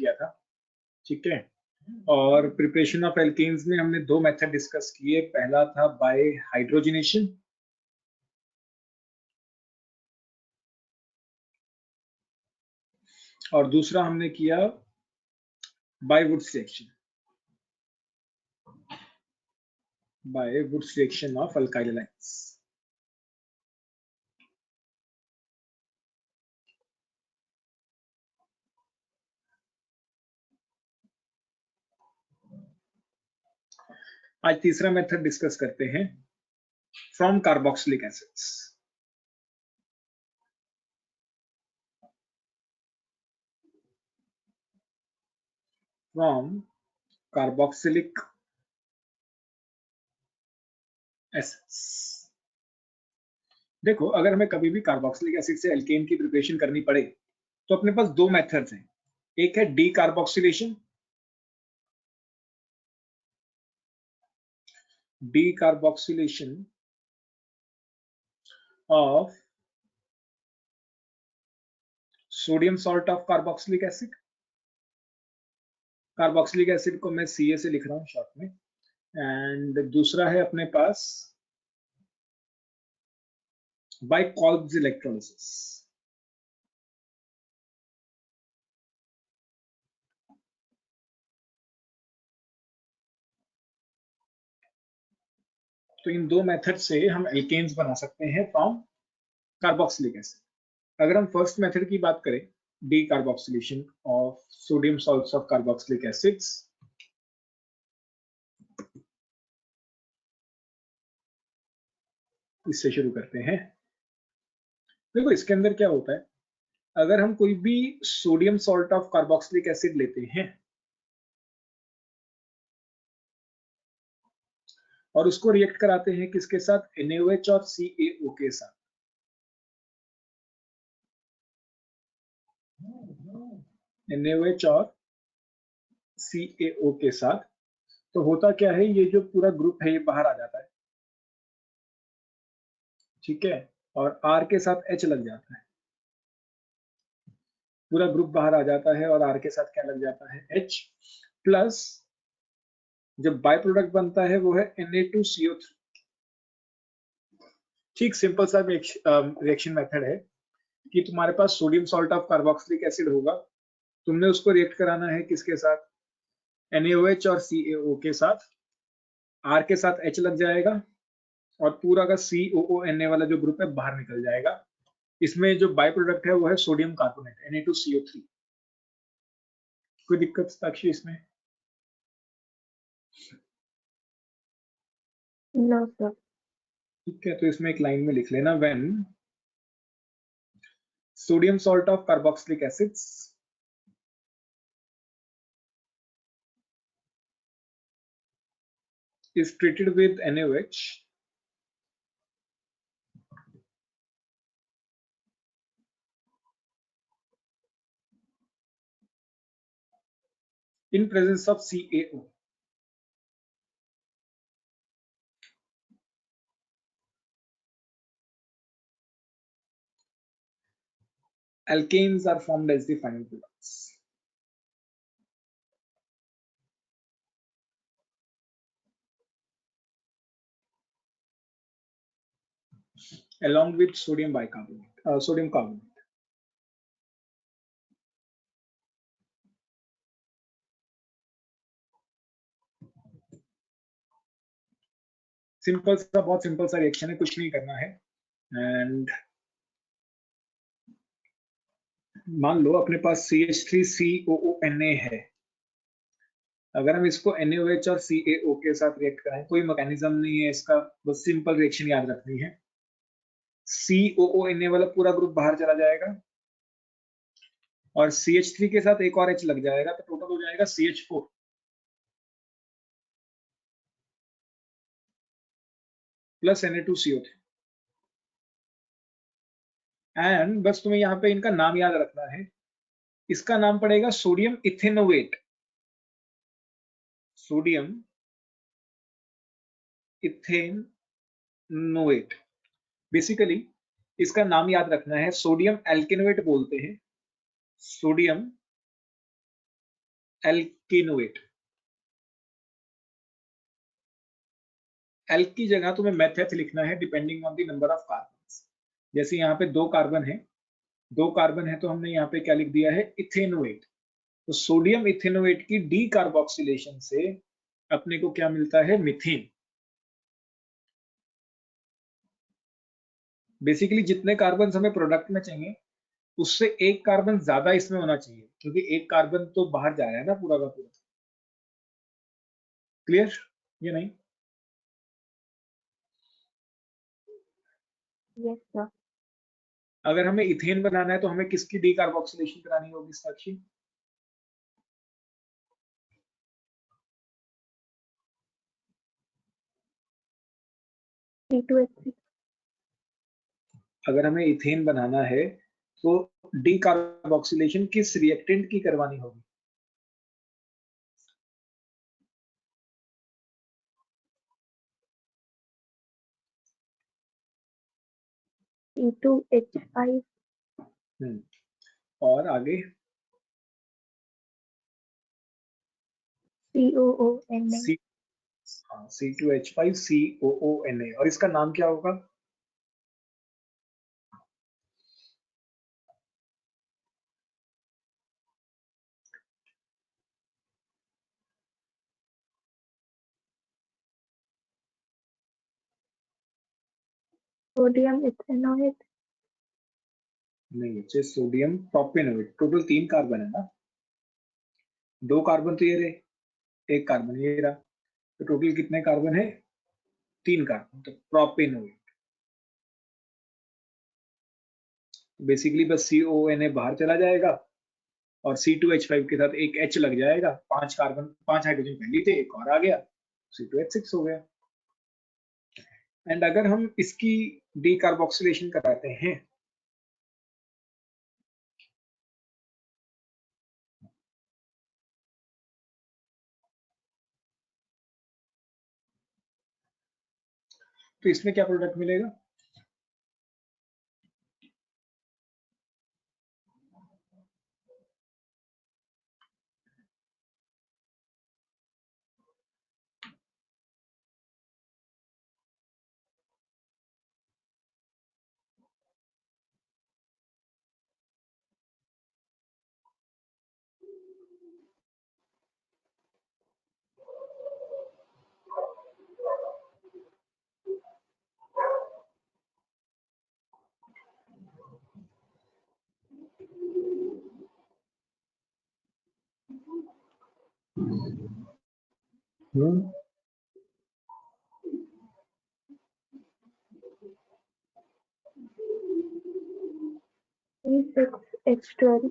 किया था, ठीक है। और प्रिपरेशन ऑफ एल्केन्स में हमने दो मेथड डिस्कस किए, पहला था बाय हाइड्रोजनेशन और दूसरा हमने किया by wood selection, by wood selection of alkyl halides. आज तीसरा मेथड डिस्कस करते हैं, from carboxylic acids. From carboxylic acids. देखो, अगर हमें कभी भी कार्बोक्सिलिक एसिड से एल्केन की प्रिपरेशन करनी पड़े तो अपने पास दो मेथड्स हैं, एक है D carboxylation, decarboxylation of sodium salt of carboxylic acid। Carboxylic acid को मैं Ca से लिख रहा हूं शॉर्ट में, एंड दूसरा है अपने पास बाय कॉल्ब्स इलेक्ट्रोलिसिस। तो इन दो मेथड से हम एल्केन्स बना सकते हैं फ्रॉम कार्बोक्सिलिक एसिड। अगर हम फर्स्ट मेथड की बात करें, decarboxylation of sodium salts of carboxylic acids, इससे शुरू करते हैं। देखो, इसके अंदर क्या होता है, अगर हम कोई भी sodium salt of carboxylic acid लेते हैं और उसको रिएक्ट कराते हैं किसके साथ, NaOH और CaO के साथ। NaOH और CaO के साथ, तो होता क्या है, ये जो पूरा ग्रुप है ये बाहर आ जाता है, ठीक है, और R के साथ H लग जाता है। पूरा ग्रुप बाहर आ जाता है और R के साथ क्या लग जाता है, H, प्लस जब बाय प्रोडक्ट बनता है वो है Na2CO3। ठीक सिंपल सा रिएक्शन मेथड है कि तुम्हारे पास sodium salt of carboxylic acid होगा, तुमने उसको रिएक्ट कराना है किसके साथ, NaOH और CaO के साथ, R के साथ H लग जाएगा और पूरा का COONA वाला जो ग्रुप है बाहर निकल जाएगा। इसमें जो बाय प्रोडक्ट है वो है सोडियम कार्बोनेट Na2CO3। कोई दिक्कत साक्षी इसमें? No sir. ठीक है, तो इसमें एक लाइन में लिख लेना, when sodium salt of carboxylic acids is treated with NaOH in presence of CaO, alkanes are formed as the final products. Along with sodium bicarbonate, sodium carbonate. Simple सा, बहुत सिंपल सा रिएक्शन है, कुछ नहीं करना है। एंड मान लो अपने पास CH3COONA है, अगर हम इसको NaOH और CaO के साथ रिएक्ट कराएं, कोई मैकेनिज्म नहीं है इसका, बस सिंपल रिएक्शन याद रखनी है। COONA वाला पूरा ग्रुप बाहर चला जाएगा और CH3 के साथ एक और H लग जाएगा, तो टोटल हो जाएगा CH4 प्लस Na2CO3। एंड बस तुम्हें यहाँ पे इनका नाम याद रखना है, इसका नाम पड़ेगा sodium ethanoate, sodium ethanoate. Basically इसका नाम याद रखना है, सोडियम एल्केनोएट बोलते हैं, सोडियम एल्किनोएट। एल्क की जगह तुम्हें मेथड लिखना है depending on the number of carbon. जैसे यहाँ पे 2 कार्बन है, 2 कार्बन है तो हमने यहाँ पे क्या लिख दिया है, इथेनोएट। तो सोडियम इथेनोएट की डी कार्बोक्सिलेशन से अपने को क्या मिलता है, मीथेन। बेसिकली जितने कार्बन हमें प्रोडक्ट में चाहिए उससे एक कार्बन ज्यादा इसमें होना चाहिए, क्योंकि एक कार्बन तो बाहर जा रहा है ना पूरा का पूरा। क्लियर ये नहीं? Yes sir. अगर हमें इथेन बनाना है तो हमें किसकी डी कार्बोक्सिलेशन करानी होगी साक्षी? C2H6। अगर हमें इथेन बनाना है तो डी कार्बोक्सिलेशन किस रिएक्टेंट की करवानी होगी? C2H5। और आगे COONA। सी, हाँ C2H5COONA। और इसका नाम क्या होगा? Sodium ethanoate. नहीं बच्चे, सोडियम प्रोपेनोएट। टोटल 3 कार्बन है ना, 2 कार्बन तो ये रहे, 1 कार्बन ये रहा, तो टोटल कितने कार्बन है, 3 कार्बन, तो प्रोपेनोएट। बेसिकली बस CONA बाहर चला जाएगा और C2H5 के साथ एक H लग जाएगा, 5 कार्बन 5 हाइड्रोजन पहले थे, एक और आ गया, C2H6 हो गया। एंड अगर हम इसकी डी कार्बोक्सिलेशन कराते हैं तो इसमें क्या प्रोडक्ट मिलेगा? C6H12।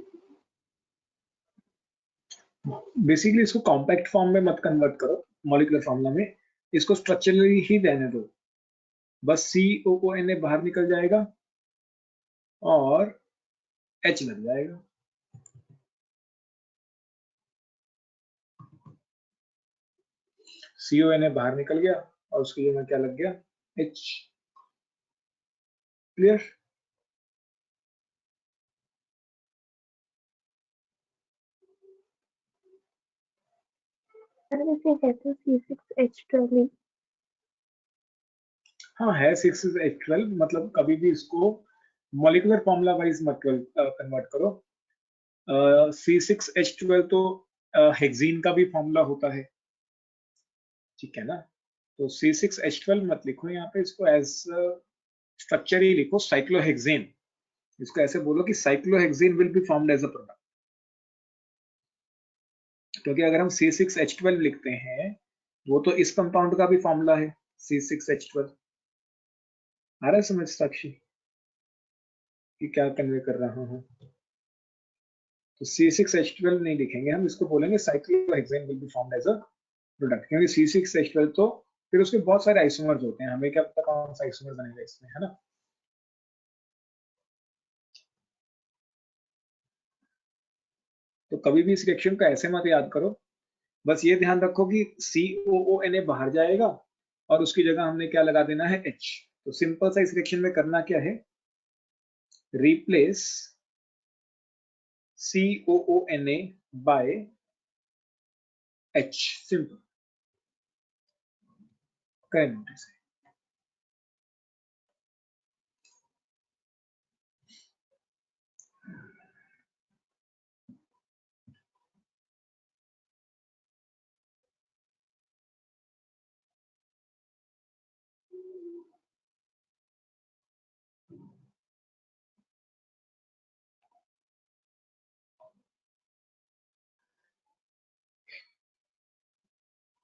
बेसिकली इसको कॉम्पैक्ट फॉर्म में मत कन्वर्ट करो मॉलिक्यूलर फॉर्मूला में, इसको स्ट्रक्चरली ही रहने दो। बस COONA बाहर निकल जाएगा और H लग जाएगा। CONA बाहर निकल गया और उसकी जगह क्या लग गया, H। क्लियर? सर वैसे है तो C6H12 ही। हाँ है 6H12, मतलब कभी भी इसको मॉलिक्यूलर फॉर्मूला वाइज मत कन्वर्ट करो। C6H12 तो हेक्सीन का भी फॉर्मूला होता है, ठीक है ना? तो C6H12 मत लिखो यहाँ पे, इसको एज स्ट्रक्चर ही लिखो, साइक्लोहेक्सेन। इसको ऐसे बोलो कि cyclohexane will be formed as a product. क्योंकि अगर हम C6H12 लिखते हैं वो तो इस कंपाउंड का भी फॉर्मूला है, C6H12। आ रहा है समझ साक्षी कि क्या कन्वे कर रहा हूँ? तो C6H12 नहीं लिखेंगे हम, इसको बोलेंगे cyclohexane will be formed as a product, क्योंकि C6H12 तो फिर उसके बहुत सारे आइसोमर्स होते हैं, हमें क्या पता कौन सा आइसोमर बनेगा इसमें, है ना? तो कभी भी इस रिएक्शन को ऐसे मत याद करो, बस ये ध्यान रखो कि COONA बाहर जाएगा और उसकी जगह हमने क्या लगा देना है, H। तो सिंपल सा इस रिएक्शन में करना क्या है, replace COONA by H, simple current से।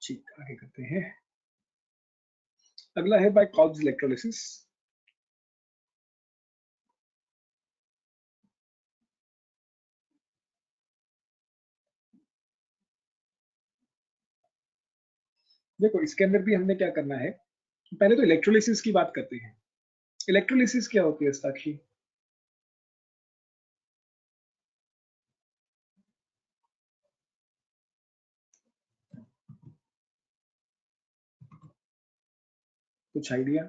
ठीक, आगे करते हैं। अगला है बाय कॉल्स इलेक्ट्रोलिसिस। देखो इसके अंदर भी हमने क्या करना है, पहले तो इलेक्ट्रोलिसिस की बात करते हैं। इलेक्ट्रोलिसिस क्या होती है साक्षी? कुछ आइडिया?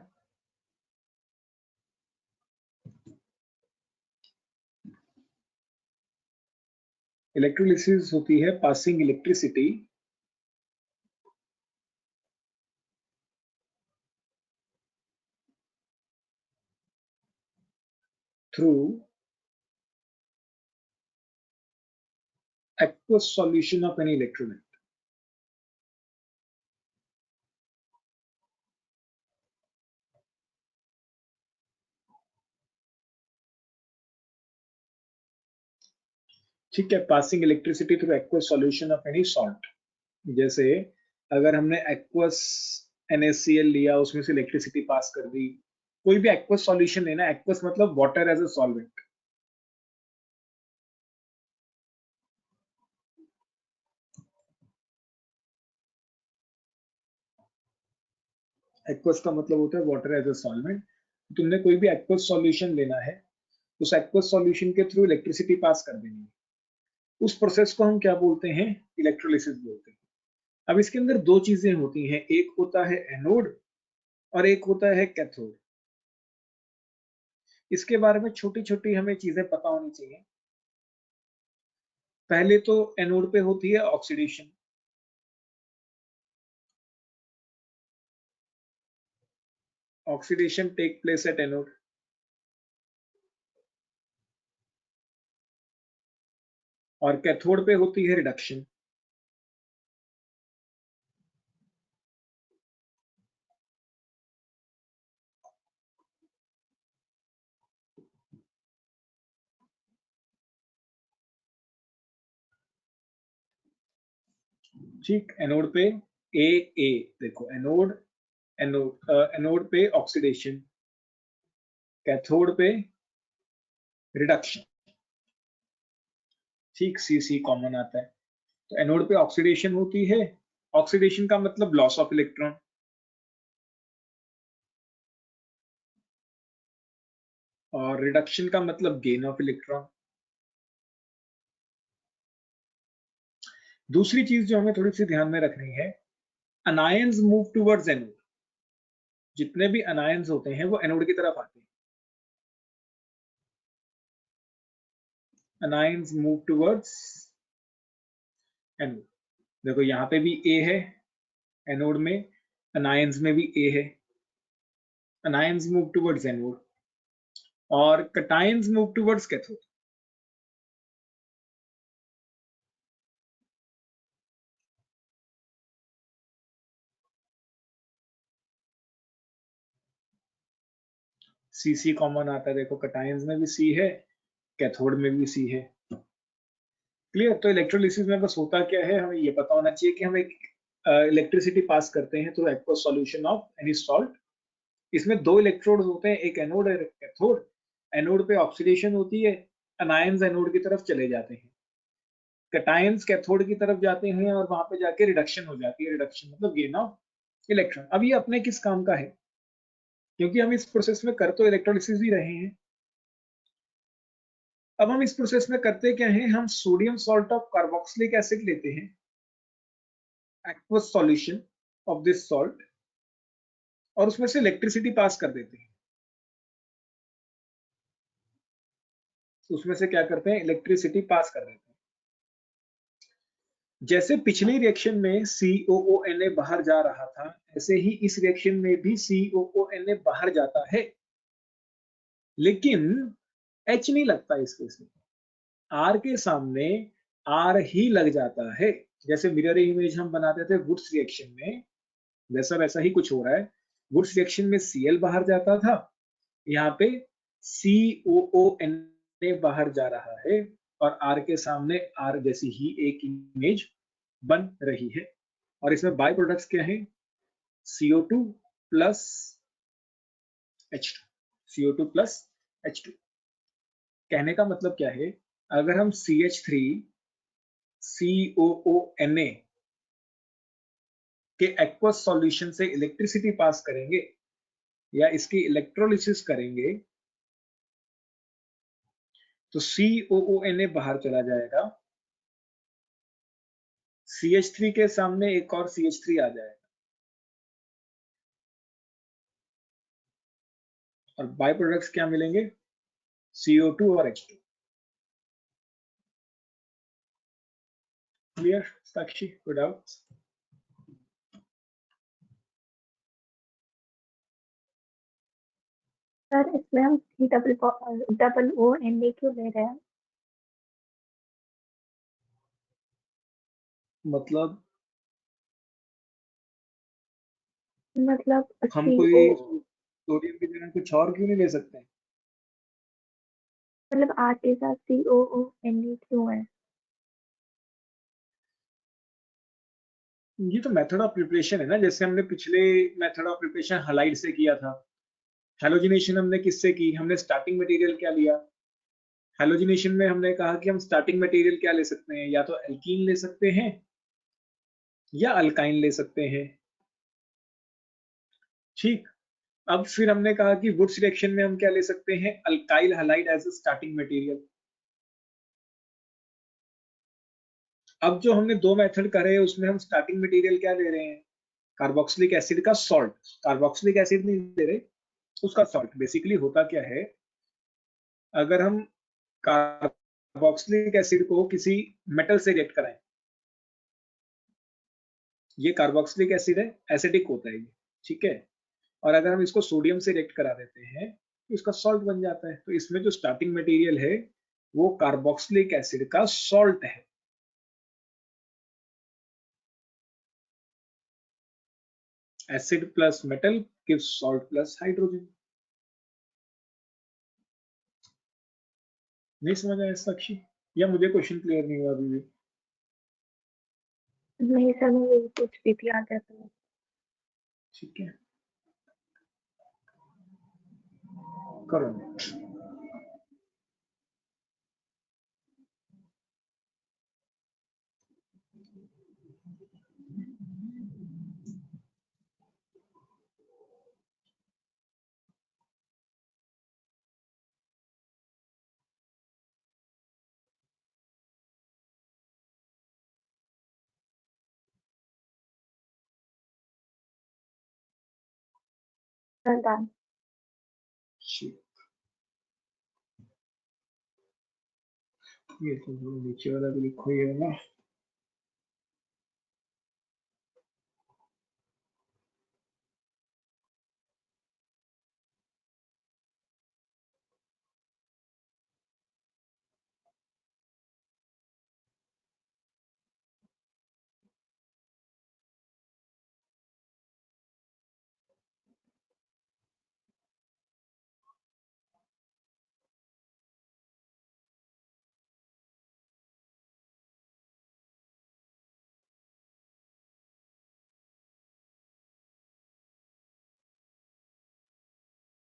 इलेक्ट्रोलिसिस होती है passing electricity through aqueous solution of any electrolyte। ठीक है, passing electricity through aqueous solution of any salt. जैसे अगर हमने एक्वस NaCl लिया, उसमें से इलेक्ट्रिसिटी पास कर दी, कोई भी एक्वस सॉल्यूशन लेना, एक्वस मतलब water as a solvent. Aqueous का मतलब होता है वाटर एज अ सॉल्वेंट। तुमने कोई भी एक्वस सॉल्यूशन लेना है, उस एक्वस सॉल्यूशन के थ्रू इलेक्ट्रिसिटी पास कर देनी है, उस प्रोसेस को हम क्या बोलते हैं? इलेक्ट्रोलिसिस बोलते हैं। अब इसके अंदर दो चीजें होती हैं, एक होता है एनोड और एक होता है कैथोड। इसके बारे में छोटी छोटी हमें चीजें पता होनी चाहिए। पहले तो एनोड पे होती है oxidation, oxidation take place at anode. और कैथोड पे होती है रिडक्शन। ठीक, एनोड पे ए देखो, एनोड एनोड एनोड पे ऑक्सीडेशन, कैथोड पे रिडक्शन। ठीक, सी कॉमन आता है। तो एनोड पे ऑक्सीडेशन होती है, ऑक्सीडेशन का मतलब लॉस ऑफ इलेक्ट्रॉन, और रिडक्शन का मतलब गेन ऑफ इलेक्ट्रॉन। दूसरी चीज जो हमें थोड़ी सी ध्यान में रखनी है, अनायंस मूव टुवर्ड्स एनोड। जितने भी अनायंस होते हैं वो एनोड की तरफ आते हैं। Anions move towards anode. देखो यहाँ पे भी ए है एनोड में, अनायंस में भी ए है। अनायंस मूव टुवर्ड्स एनोड और कटायंस मूव टुवर्ड्स कैथोड। सी कॉमन आता है, देखो कटायंस में भी सी है, कैथोड में भी सी है। क्लियर? तो इलेक्ट्रोलिसिस में बस होता क्या है, हमें ये पता होना चाहिए कि हम एक इलेक्ट्रिसिटी पास करते हैं through aqueous solution of any salt. इसमें दो इलेक्ट्रोड होते हैं, एक एनोड और एक कैथोड। एनोड पे ऑक्सीडेशन होती है, अनायंस एनोड की तरफ चले जाते हैं, कैटायंस कैथोड की तरफ जाते हैं और वहां पे जाके रिडक्शन हो जाती है। रिडक्शन मतलब गेन ऑफ इलेक्ट्रॉन। अब ये अपने किस काम का है, क्योंकि हम इस प्रोसेस में कर तो इलेक्ट्रोलिसिस ही रहे हैं। अब हम इस प्रोसेस में करते क्या हैं, हम sodium salt of carboxylic acid लेते हैं, aqueous solution of this salt, और उसमें से इलेक्ट्रिसिटी पास कर देते हैं। उसमें से क्या करते हैं, इलेक्ट्रिसिटी पास कर देते हैं। जैसे पिछली रिएक्शन में COONA बाहर जा रहा था, ऐसे ही इस रिएक्शन में भी COONA बाहर जाता है, लेकिन H नहीं लगता इस केस में। R के सामने R ही लग जाता है। जैसे मिरर इमेज हम बनाते थे वुड्स रिएक्शन में, वैसा ही कुछ हो रहा है। वुड्स रिएक्शन में Cl बाहर जाता था, यहाँ पे COONA बाहर जा रहा है और R के सामने R जैसी ही एक इमेज बन रही है। और इसमें बाय प्रोडक्ट्स क्या है? CO2 plus H2, CO2 plus H2। कहने का मतलब क्या है? अगर हम CH3 COONA के एक्वस सॉल्यूशन से इलेक्ट्रिसिटी पास करेंगे या इसकी इलेक्ट्रोलिसिस करेंगे, तो COONA बाहर चला जाएगा, CH3 के सामने एक और CH3 आ जाएगा और बाय प्रोडक्ट्स क्या मिलेंगे? CO2 और H2। क्लियर साक्षी? कोई डाउट? सर इसमें हम COONA क्यों ले रहे हैं? मतलब हम कोई CO सोडियम की जगह कुछ और क्यों नहीं ले सकते? मतलब R के साथ COONA क्यों है? ये तो मेथड ऑफ प्रिपरेशन है ना, जैसे हमने पिछले मेथड ऑफ प्रिपरेशन हैलाइड से किया था। हैलोजिनेशन हमने किससे की? हमने स्टार्टिंग मटेरियल क्या लिया? हैलोजिनेशन में हमने कहा कि हम स्टार्टिंग मटेरियल क्या ले सकते हैं, या तो एल्कीन ले सकते हैं या अल्काइन ले सकते हैं। ठीक, अब फिर हमने कहा कि वुड्स रिएक्शन में हम क्या ले सकते हैं? Alkyl halide as a starting material. अब जो हमने दो मेथड करे हैं उसमें हम स्टार्टिंग मटेरियल क्या ले रहे हैं? कार्बोक्सिलिक एसिड का सॉल्ट। कार्बोक्सिलिक एसिड नहीं ले रहे, उसका सॉल्ट। बेसिकली होता क्या है, अगर हम कार्बोक्सिलिक एसिड को किसी मेटल से रिएक्ट कराएं, ये कार्बोक्सिलिक एसिड है, एसिडिक होता है ये, ठीक है। और अगर हम इसको सोडियम से रिएक्ट करा देते हैं तो इसका सॉल्ट बन जाता है। तो इसमें जो स्टार्टिंग मटेरियल है वो कार्बोक्सिलिक एसिड का सॉल्ट है। Acid plus metal gives salt plus hydrogen. नहीं समझ आया साक्षी? या मुझे क्वेश्चन क्लियर नहीं हुआ अभी भी? नहीं सर, मैं यही पूछ रही थी आगे से। ठीक है, करो। डन। ये तो नीचे वाला भी लिखो ही है ना।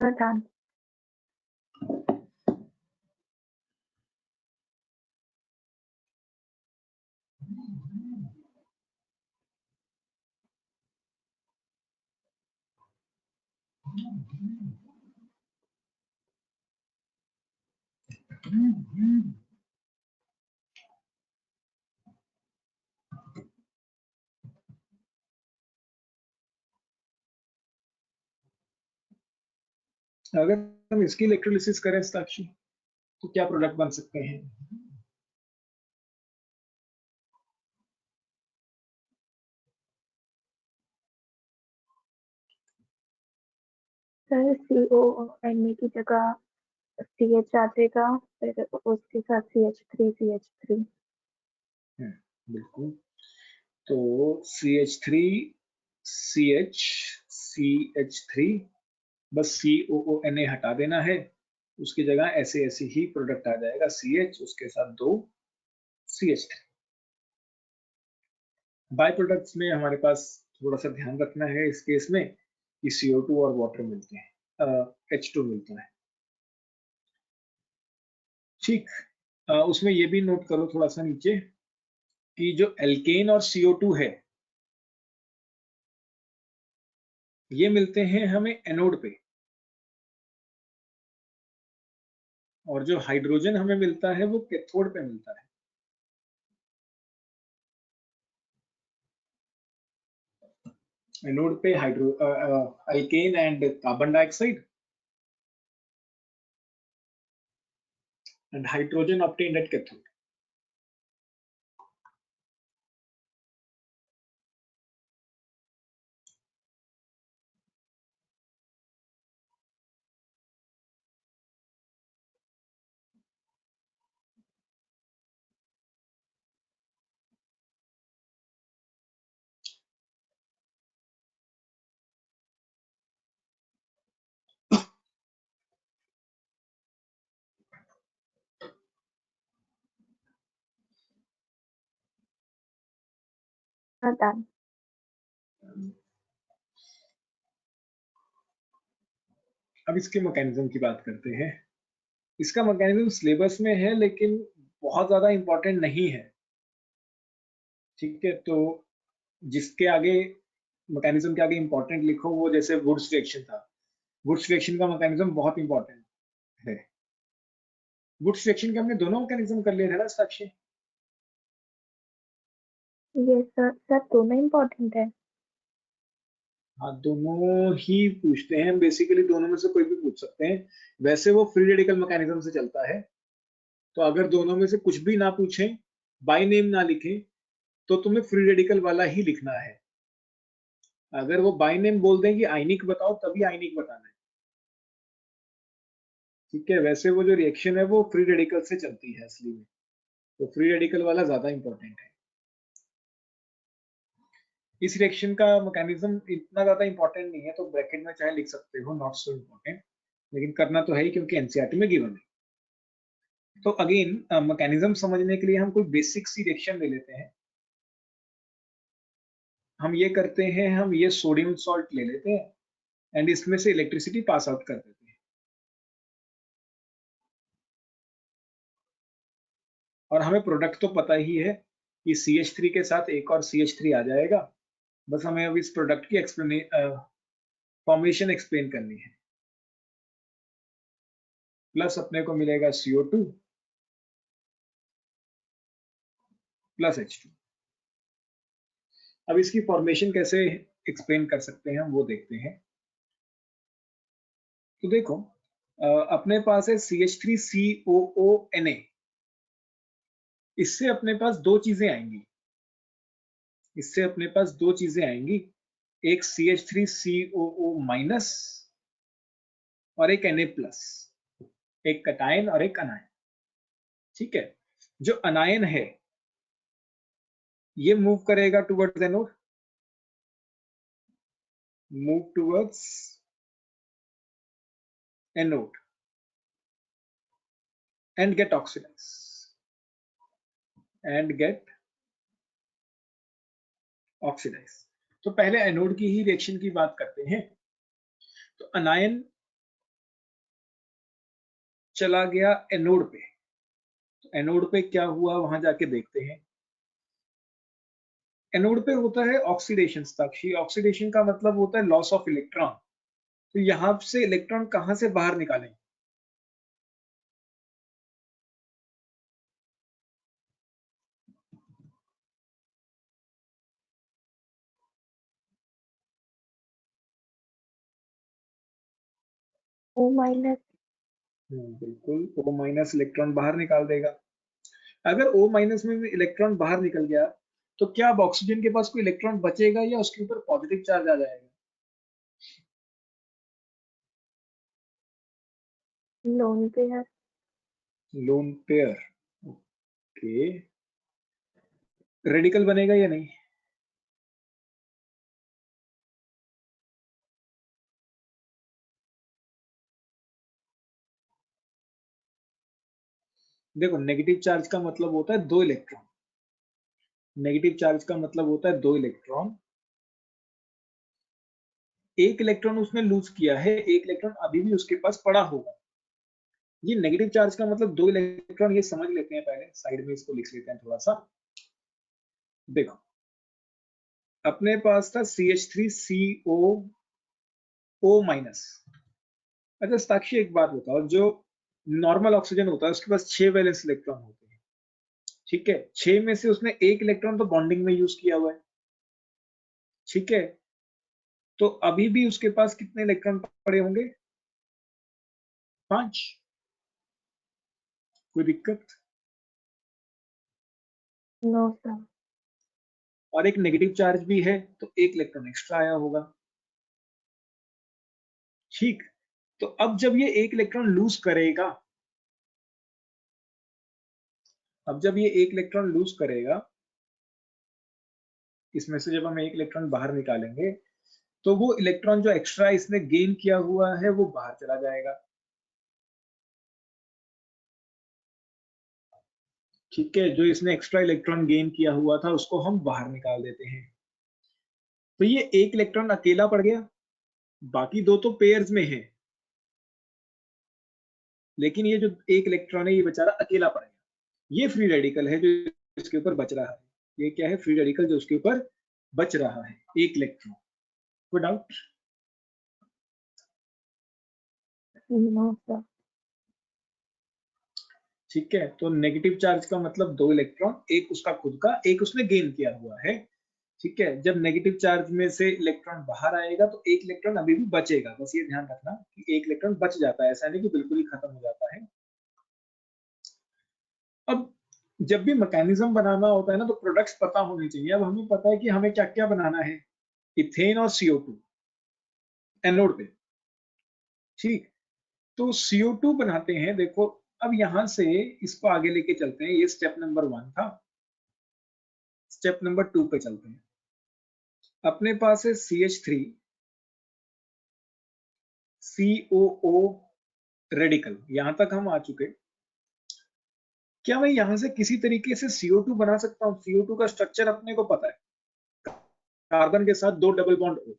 डन। अगर हम इसकी इलेक्ट्रोलिसिस करें साक्षी, तो क्या प्रोडक्ट बन सकते हैं? सर COONA की जगह CH आ जाएगा, फिर उसके साथ CH3 बिल्कुल। तो CH3 CH CH3, बस COONA हटा देना है, उसकी जगह ऐसे ऐसे ही प्रोडक्ट आ जाएगा CH, उसके साथ 2 CH3। बाय प्रोडक्ट्स में हमारे पास थोड़ा सा ध्यान रखना है इस केस में कि CO2 और वाटर मिलते हैं, H2 मिलता है। ठीक, उसमें ये भी नोट करो थोड़ा सा नीचे कि जो एल्केन और CO2 है ये मिलते हैं हमें एनोड पे, और जो हाइड्रोजन हमें मिलता है वो कैथोड पे मिलता है। एनोड पे alkene and carbon dioxide, and hydrogen obtained at cathode. Done. अब इसके मैकेनिज्म की बात करते हैं। इसका मैकेनिज्म सिलेबस में है लेकिन बहुत ज्यादा इंपॉर्टेंट नहीं है, ठीक है। तो जिसके आगे मैकेनिज्म के आगे इंपॉर्टेंट लिखो, वो जैसे वुड्स रिएक्शन था, वुड्स रिएक्शन का मैकेनिज्म बहुत इंपॉर्टेंट है। वुड्स रिएक्शन के हमने दोनों मैकेनिज्म कर लिए थे ना साक्षी? ये सर दोनों इम्पोर्टेंट है। हाँ, दोनों ही पूछते हैं बेसिकली, दोनों में से कोई भी पूछ सकते हैं। वैसे वो फ्री रेडिकल मैकेनिज्म से चलता है, तो अगर दोनों में से कुछ भी ना पूछें, बाय नेम ना लिखें, तो तुम्हें फ्री रेडिकल वाला ही लिखना है। अगर वो बाय नेम बोल दें कि आयनिक बताओ, तभी आयनिक बताना है, ठीक है। वैसे वो जो रिएक्शन है वो फ्री रेडिकल से चलती है असली में, तो फ्री रेडिकल वाला ज्यादा इंपॉर्टेंट है। इस रिएक्शन का मैकेनिज्म इतना ज्यादा इंपॉर्टेंट नहीं है, तो ब्रैकेट में चाहे लिख सकते हो नॉट सो इंपॉर्टेंट, लेकिन करना तो है ही क्योंकि एनसीईआरटी में गिवन है। तो अगेन मैकेनिज्म समझने के लिए हम कोई बेसिक सी रिएक्शन ले लेते हैं। हम ये करते हैं, हम ये सोडियम सॉल्ट ले लेते हैं एंड इसमें से इलेक्ट्रिसिटी पास आउट कर देते हैं, और हमें प्रोडक्ट तो पता ही है कि CH3 के साथ एक और CH3 आ जाएगा। बस हमें अब इस प्रोडक्ट की फॉर्मेशन एक्सप्लेन करनी है। प्लस अपने को मिलेगा CO2 प्लस H2। अब इसकी फॉर्मेशन कैसे एक्सप्लेन कर सकते हैं हम वो देखते हैं। तो देखो, अपने पास है CH3COONA, इससे अपने पास दो चीजें आएंगी, इससे अपने पास दो चीजें आएंगी, एक CH3COO माइनस और एक Na प्लस, एक कटायन और एक अनायन, ठीक है। जो अनायन है ये मूव करेगा towards anode, move towards anode and get oxidise, तो पहले एनोड की ही रिएक्शन की बात करते हैं। तो अनायन चला गया एनोड पे, तो एनोड पे क्या हुआ वहां जाके देखते हैं। एनोड पे होता है ऑक्सीडेशन साक्षी, ऑक्सीडेशन का मतलब होता है लॉस ऑफ इलेक्ट्रॉन। तो यहां से इलेक्ट्रॉन कहां से बाहर निकालें? O minus. बिल्कुल, O माइनस इलेक्ट्रॉन बाहर निकाल देगा। अगर O माइनस में भी इलेक्ट्रॉन बाहर निकल गया, तो क्या अब ऑक्सीजन के पास कोई इलेक्ट्रॉन बचेगा या उसके ऊपर पॉजिटिव चार्ज आ जाएगा? Lone pair. Lone pair, okay. Radical बनेगा या नहीं? देखो, नेगेटिव चार्ज का मतलब होता है 2 इलेक्ट्रॉन। नेगेटिव चार्ज का मतलब होता है 2 इलेक्ट्रॉन। 1 इलेक्ट्रॉन उसने लूज किया है, 1 इलेक्ट्रॉन अभी भी उसके पास पड़ा होगा। ये नेगेटिव चार्ज का मतलब 2 इलेक्ट्रॉन, ये समझ लेते हैं पहले, साइड में इसको लिख लेते हैं थोड़ा सा। देखो, अपने पास था CH3COO-। अच्छा साक्षी, एक बात बताओ, जो नॉर्मल ऑक्सीजन होता है उसके पास 6 वैलेंस इलेक्ट्रॉन होते हैं, ठीक है? 6 में से उसने 1 इलेक्ट्रॉन तो बॉन्डिंग में यूज किया हुआ है, ठीक है? तो अभी भी उसके पास कितने इलेक्ट्रॉन पड़े होंगे? 5। कोई दिक्कत? No sir. और एक नेगेटिव चार्ज भी है, तो 1 इलेक्ट्रॉन एक्स्ट्रा आया होगा, ठीक? तो अब जब ये 1 इलेक्ट्रॉन लूज करेगा, अब जब ये 1 इलेक्ट्रॉन लूज करेगा, इसमें से जब हम 1 इलेक्ट्रॉन बाहर निकालेंगे, तो वो इलेक्ट्रॉन जो एक्स्ट्रा इसने गेन किया हुआ है वो बाहर चला जाएगा, ठीक है? जो इसने एक्स्ट्रा इलेक्ट्रॉन गेन किया हुआ था उसको हम बाहर निकाल देते हैं। तो ये 1 इलेक्ट्रॉन अकेला पड़ गया, बाकी 2 तो पेयर्स में है, लेकिन ये जो 1 इलेक्ट्रॉन है ये बेचारा अकेला पड़ गया। ये फ्री रेडिकल है जो इसके ऊपर बच रहा है। ये क्या है? फ्री रेडिकल जो उसके ऊपर बच रहा है, 1 इलेक्ट्रॉन। कोई डाउट? No sir. ठीक है, तो नेगेटिव चार्ज का मतलब 2 इलेक्ट्रॉन, एक उसका खुद का, एक उसने गेन किया हुआ है, ठीक है? जब नेगेटिव चार्ज में से इलेक्ट्रॉन बाहर आएगा तो 1 इलेक्ट्रॉन अभी भी बचेगा, बस ये ध्यान रखना कि 1 इलेक्ट्रॉन बच जाता है, ऐसा नहीं कि बिल्कुल ही खत्म हो जाता है। अब जब भी मैकेनिज्म बनाना होता है ना, तो प्रोडक्ट्स पता होने चाहिए। अब हमें पता है कि हमें क्या क्या बनाना है, इथेन और CO2 एनोड पे, ठीक? तो CO2 बनाते हैं। देखो, अब यहां से इसको आगे लेके चलते हैं, ये स्टेप नंबर 1 था। स्टेप नंबर 2 पे चलते हैं। अपने पास है CH3COO रेडिकल, यहां तक हम आ चुके। क्या मैं यहां से किसी तरीके से CO2 बना सकता हूं? CO2 का स्ट्रक्चर अपने को पता है, कार्बन के साथ 2 डबल बॉन्ड O।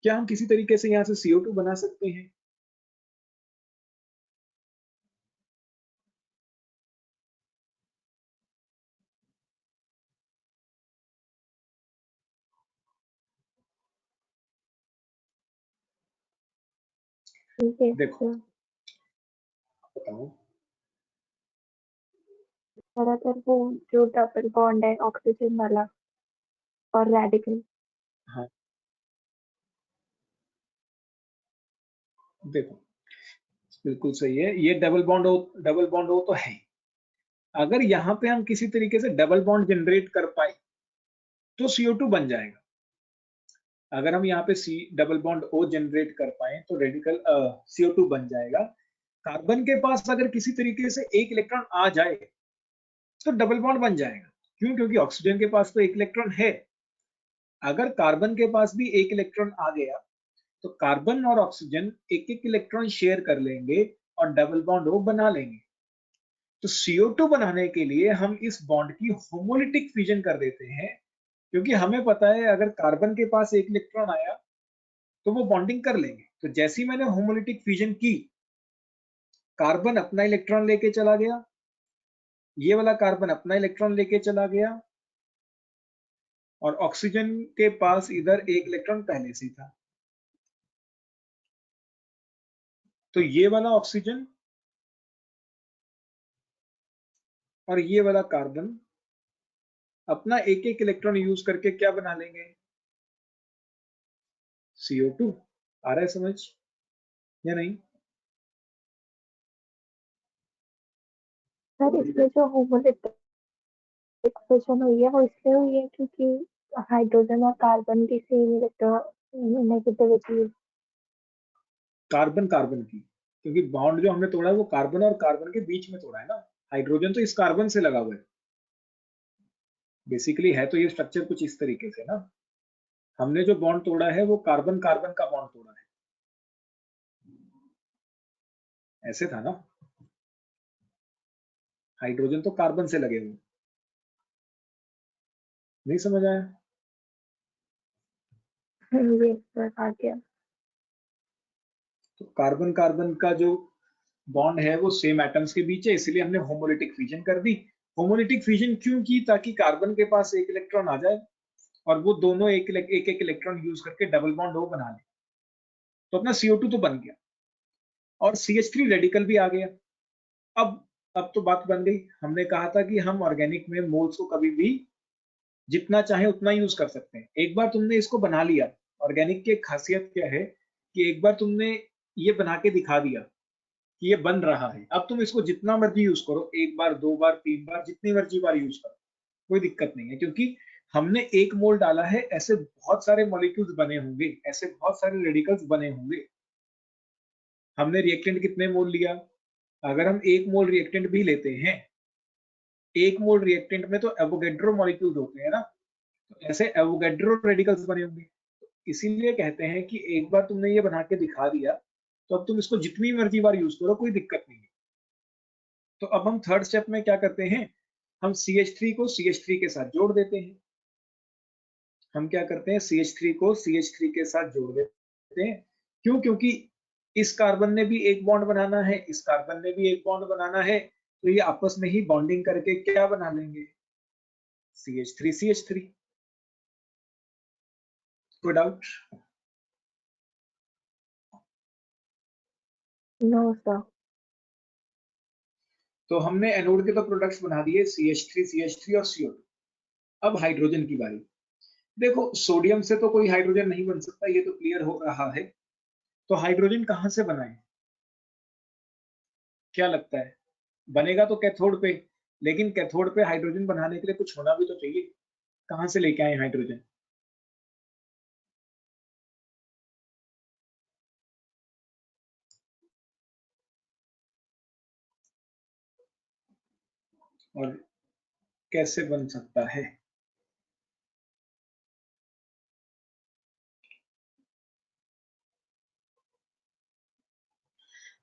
क्या हम किसी तरीके से यहां से CO2 बना सकते हैं? ठीक है देखो, सर। बताओ। ज्यादातर वो जो डबल बॉन्ड है ऑक्सीजन वाला और रेडिकल। हाँ, देखो, बिल्कुल सही है, ये डबल बॉन्ड O तो है। अगर यहाँ पे हम किसी तरीके से डबल बॉन्ड जनरेट कर पाए तो CO2 बन जाएगा। अगर हम यहाँ पे C double bond O generate कर पाए तो रेडिकल CO2 बन जाएगा। कार्बन के पास अगर किसी तरीके से 1 इलेक्ट्रॉन आ जाए तो डबल बॉन्ड बन जाएगा। क्यों? क्योंकि ऑक्सीजन के पास तो 1 इलेक्ट्रॉन है। अगर कार्बन के पास भी 1 इलेक्ट्रॉन आ गया तो कार्बन और ऑक्सीजन एक एक इलेक्ट्रॉन शेयर कर लेंगे और डबल बॉन्ड O बना लेंगे। तो CO2 बनाने के लिए हम इस बॉन्ड की होमोलिटिक फ्यूजन कर देते हैं, क्योंकि हमें पता है अगर कार्बन के पास 1 इलेक्ट्रॉन आया तो वो बॉन्डिंग कर लेंगे। तो जैसे ही मैंने होमोलिटिक फ्यूजन की, कार्बन अपना इलेक्ट्रॉन लेके चला गया, ये वाला कार्बन अपना इलेक्ट्रॉन लेके चला गया, और ऑक्सीजन के पास इधर 1 इलेक्ट्रॉन पहले से था। तो ये वाला ऑक्सीजन और ये वाला कार्बन अपना एक एक इलेक्ट्रॉन यूज करके क्या बना लेंगे? CO2। आ रहा है समझ या नहीं? सर इसमें जो होमोलिटिक फिशन हुई है वो इसलिए हुई है क्योंकि हाइड्रोजन और कार्बन की सेम इलेक्ट्रॉन नेगेटिविटी है। कार्बन कार्बन की, क्योंकि बॉन्ड जो हमने तोड़ा है वो कार्बन और कार्बन के बीच में तोड़ा है ना, हाइड्रोजन तो इस कार्बन से लगा हुआ है। बेसिकली है तो ये स्ट्रक्चर कुछ इस तरीके से ना, हमने जो बॉन्ड तोड़ा है वो कार्बन कार्बन का बॉन्ड तोड़ा है, ऐसे था ना, हाइड्रोजन तो कार्बन से लगे हुए। नहीं समझ आया? ये सर आ गया। तो कार्बन कार्बन का जो बॉन्ड है वो सेम एटम्स के बीच है, इसलिए हमने होमोलिटिक फ्यूजन कर दी। होमोलिटिक फ्यूजन क्यों की? ताकि कार्बन के पास एक इलेक्ट्रॉन आ जाए और वो दोनों एक एक इलेक्ट्रॉन यूज करके डबल बॉन्ड वो बना ले, तो अपना CO2 तो बन गया और CH3 रेडिकल भी आ गया। अब तो बात बन गई, हमने कहा था कि हम ऑर्गेनिक में मोल्स को कभी भी जितना चाहे उतना यूज कर सकते हैं। एक बार तुमने इसको बना लिया, ऑर्गेनिक की खासियत क्या है कि एक बार तुमने ये बना के दिखा दिया कि ये बन रहा है, अब तुम इसको जितना मर्जी यूज करो, एक बार, दो बार, तीन बार, जितनी मर्जी बार यूज करो, कोई दिक्कत नहीं है, क्योंकि हमने एक मोल डाला है, ऐसे बहुत सारे मॉलिक्यूल्स बने होंगे, ऐसे बहुत सारे रेडिकल्स बने होंगे। हमने रिएक्टेंट कितने मोल लिया? अगर हम 1 मोल रिएक्टेंट भी लेते हैं, 1 मोल रिएक्टेंट में तो एवोगेड्रो मॉलिक्यूल्स होते हैं ना, तो ऐसे एवोगेड्रो रेडिकल्स बने होंगे। इसीलिए कहते हैं कि एक बार तुमने ये बना के दिखा दिया, तो अब तुम इसको जितनी मर्जी बार यूज करो, कोई दिक्कत नहीं है। तो अब हम थर्ड स्टेप में क्या करते हैं, हम CH3 को CH3 के साथ जोड़ देते हैं। हम क्या करते हैं, CH3 को CH3 के साथ जोड़ देते हैं। क्यों? क्योंकि इस कार्बन ने भी एक बॉन्ड बनाना है, इस कार्बन ने भी एक बॉन्ड बनाना है, तो ये आपस में ही बॉन्डिंग करके क्या बना लेंगे, CH3 CH3। कोई डाउट? No sir. तो हमने एनोड के तो प्रोडक्ट्स बना दिए, CH3 CH3 और CO2। अब हाइड्रोजन की बारी। देखो, सोडियम से तो कोई हाइड्रोजन नहीं बन सकता, ये तो क्लियर हो रहा है। तो हाइड्रोजन कहां से बनाए? क्या लगता है? बनेगा तो कैथोड पे, लेकिन कैथोड पे हाइड्रोजन बनाने के लिए कुछ होना भी तो चाहिए। कहां से लेके आए हाइड्रोजन? और कैसे बन सकता है?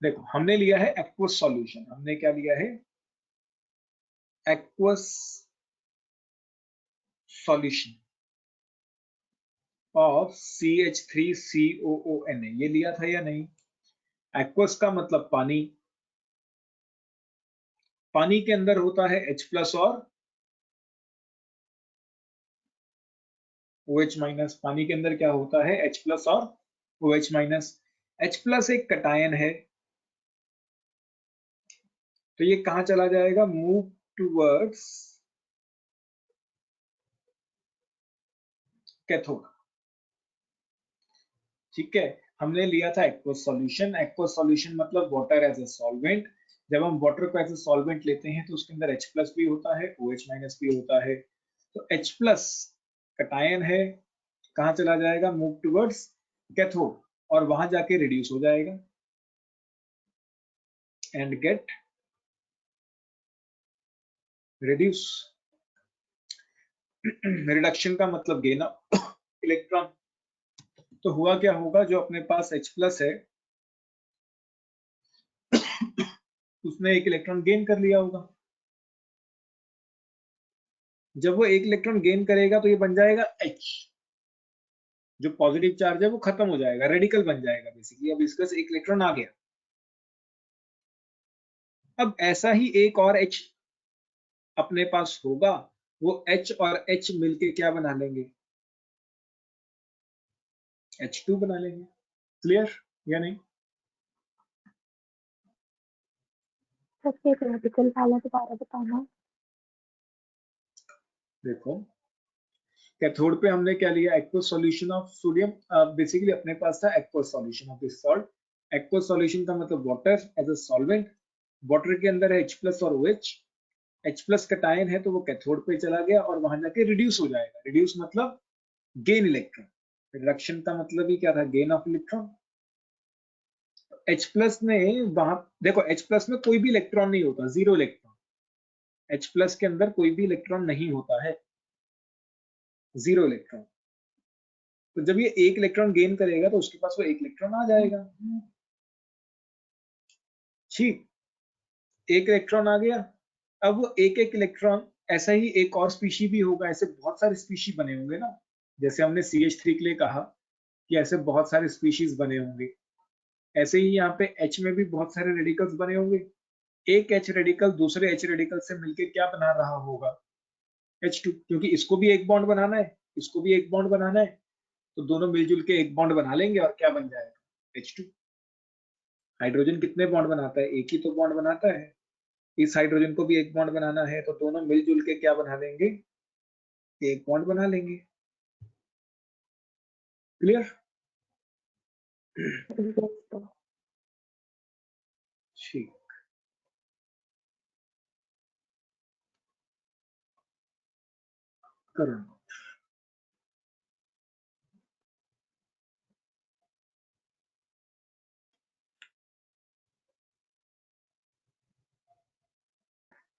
देखो, हमने लिया है एक्वस सॉल्यूशन। हमने क्या लिया है? एक्वस सॉल्यूशन ऑफ CH3COONA, ये लिया था या नहीं? एक्वस का मतलब पानी, पानी के अंदर होता है H+ और OH-। पानी के अंदर क्या होता है? H+ और OH-। H+ एक कटायन है, तो ये कहां चला जाएगा? Move towards cathode. ठीक है, हमने लिया था एक्वस सॉल्यूशन। एक्वस सॉल्यूशन मतलब वाटर एज ए सॉल्वेंट। जब हम वाटर को एज ए सॉल्वेंट लेते हैं तो उसके अंदर H+ भी होता है, OH- भी होता है। तो H+ कटायन है, कहां चला जाएगा? मूव टूवर्ड्स कैथोड, और वहां जाके रिड्यूस हो जाएगा एंड गेट रिड्यूस। रिडक्शन का मतलब गेन ऑफ इलेक्ट्रॉन। तो हुआ क्या होगा, जो अपने पास H+ है उसने एक इलेक्ट्रॉन गेन कर लिया होगा। जब वो एक इलेक्ट्रॉन गेन करेगा तो ये बन जाएगा H, जो पॉजिटिव चार्ज है वो खत्म हो जाएगा, रेडिकल बन जाएगा बेसिकली। अब इसका से एक इलेक्ट्रॉन आ गया। अब ऐसा ही एक और H अपने पास होगा, वो H और H मिलके क्या बना लेंगे? H2 बना लेंगे। क्लियर या नहीं? सबसे रेडिकल वाला दोबारा बताना। देखो, कैथोड पे हमने क्या लिया? Aqueous solution of sodium. Basically अपने पास था aqueous solution of this salt. Aqueous solution का मतलब water as a solvent. Water के अंदर है H+ और OH। H+ कटायन है तो वो कैथोड पे चला गया और वहां जाके रिड्यूस हो जाएगा। रिड्यूस मतलब गेन इलेक्ट्रॉन। रिडक्शन का मतलब ही क्या था? Gain of electron. H plus ने वहां देखो, H प्लस में कोई भी इलेक्ट्रॉन नहीं होता, 0 इलेक्ट्रॉन। H प्लस के अंदर कोई भी इलेक्ट्रॉन नहीं होता है, 0 इलेक्ट्रॉन। तो जब ये 1 इलेक्ट्रॉन गेन करेगा तो उसके पास वो 1 इलेक्ट्रॉन आ जाएगा। ठीक, 1 इलेक्ट्रॉन आ गया। अब वो एक इलेक्ट्रॉन, ऐसा ही एक और स्पीशी भी होगा, ऐसे बहुत सारे स्पीशी बने होंगे ना, जैसे हमने CH3 के लिए कहा कि ऐसे बहुत सारे स्पीशीज बने होंगे, ऐसे ही यहाँ पे H में भी बहुत सारे रेडिकल्स बने होंगे। एक H रेडिकल दूसरे H रेडिकल से मिलके क्या बना रहा होगा, H2, क्योंकि इसको भी एक बॉन्ड बनाना है, इसको भी एक बॉन्ड बनाना है, तो दोनों मिलजुल के एक बॉन्ड बना लेंगे और क्या बन जाएगा, H2। हाइड्रोजन कितने बॉन्ड बनाता है, एक ही तो बॉन्ड बनाता है। इस हाइड्रोजन को भी एक बॉन्ड बनाना है, तो दोनों मिलजुल के क्या बना लेंगे, एक बॉन्ड बना लेंगे। क्लियर? ठीक, करो।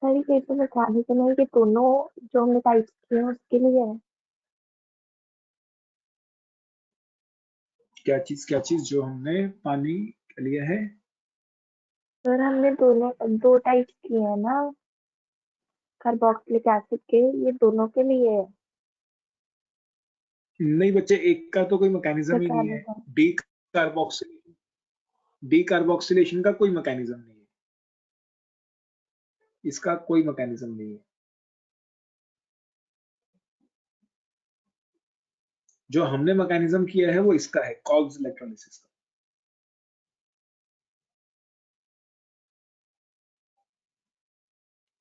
सर ये तो बताने के लिए कि दोनों जो हमने टाइप्स किए हैं उसके लिए है। क्या चीज जो हमने पानी के लिए है? सर हमने दोनों 2 टाइप्स किए हैं ना कार्बोक्सिलिक एसिड के, ये दोनों के लिए है। नहीं बच्चे, एक का तो कोई मैकेनिज्म ही नहीं बताने है। का डी कार्बोक्सिलेशन, डी कार्बोक्सिलेशन का कोई मैकेनिज्म नहीं है, इसका कोई मैकेनिज्म नहीं है। जो हमने मैकेनिज्म किया है वो इसका है, कॉल्स इलेक्ट्रोलिसिस का।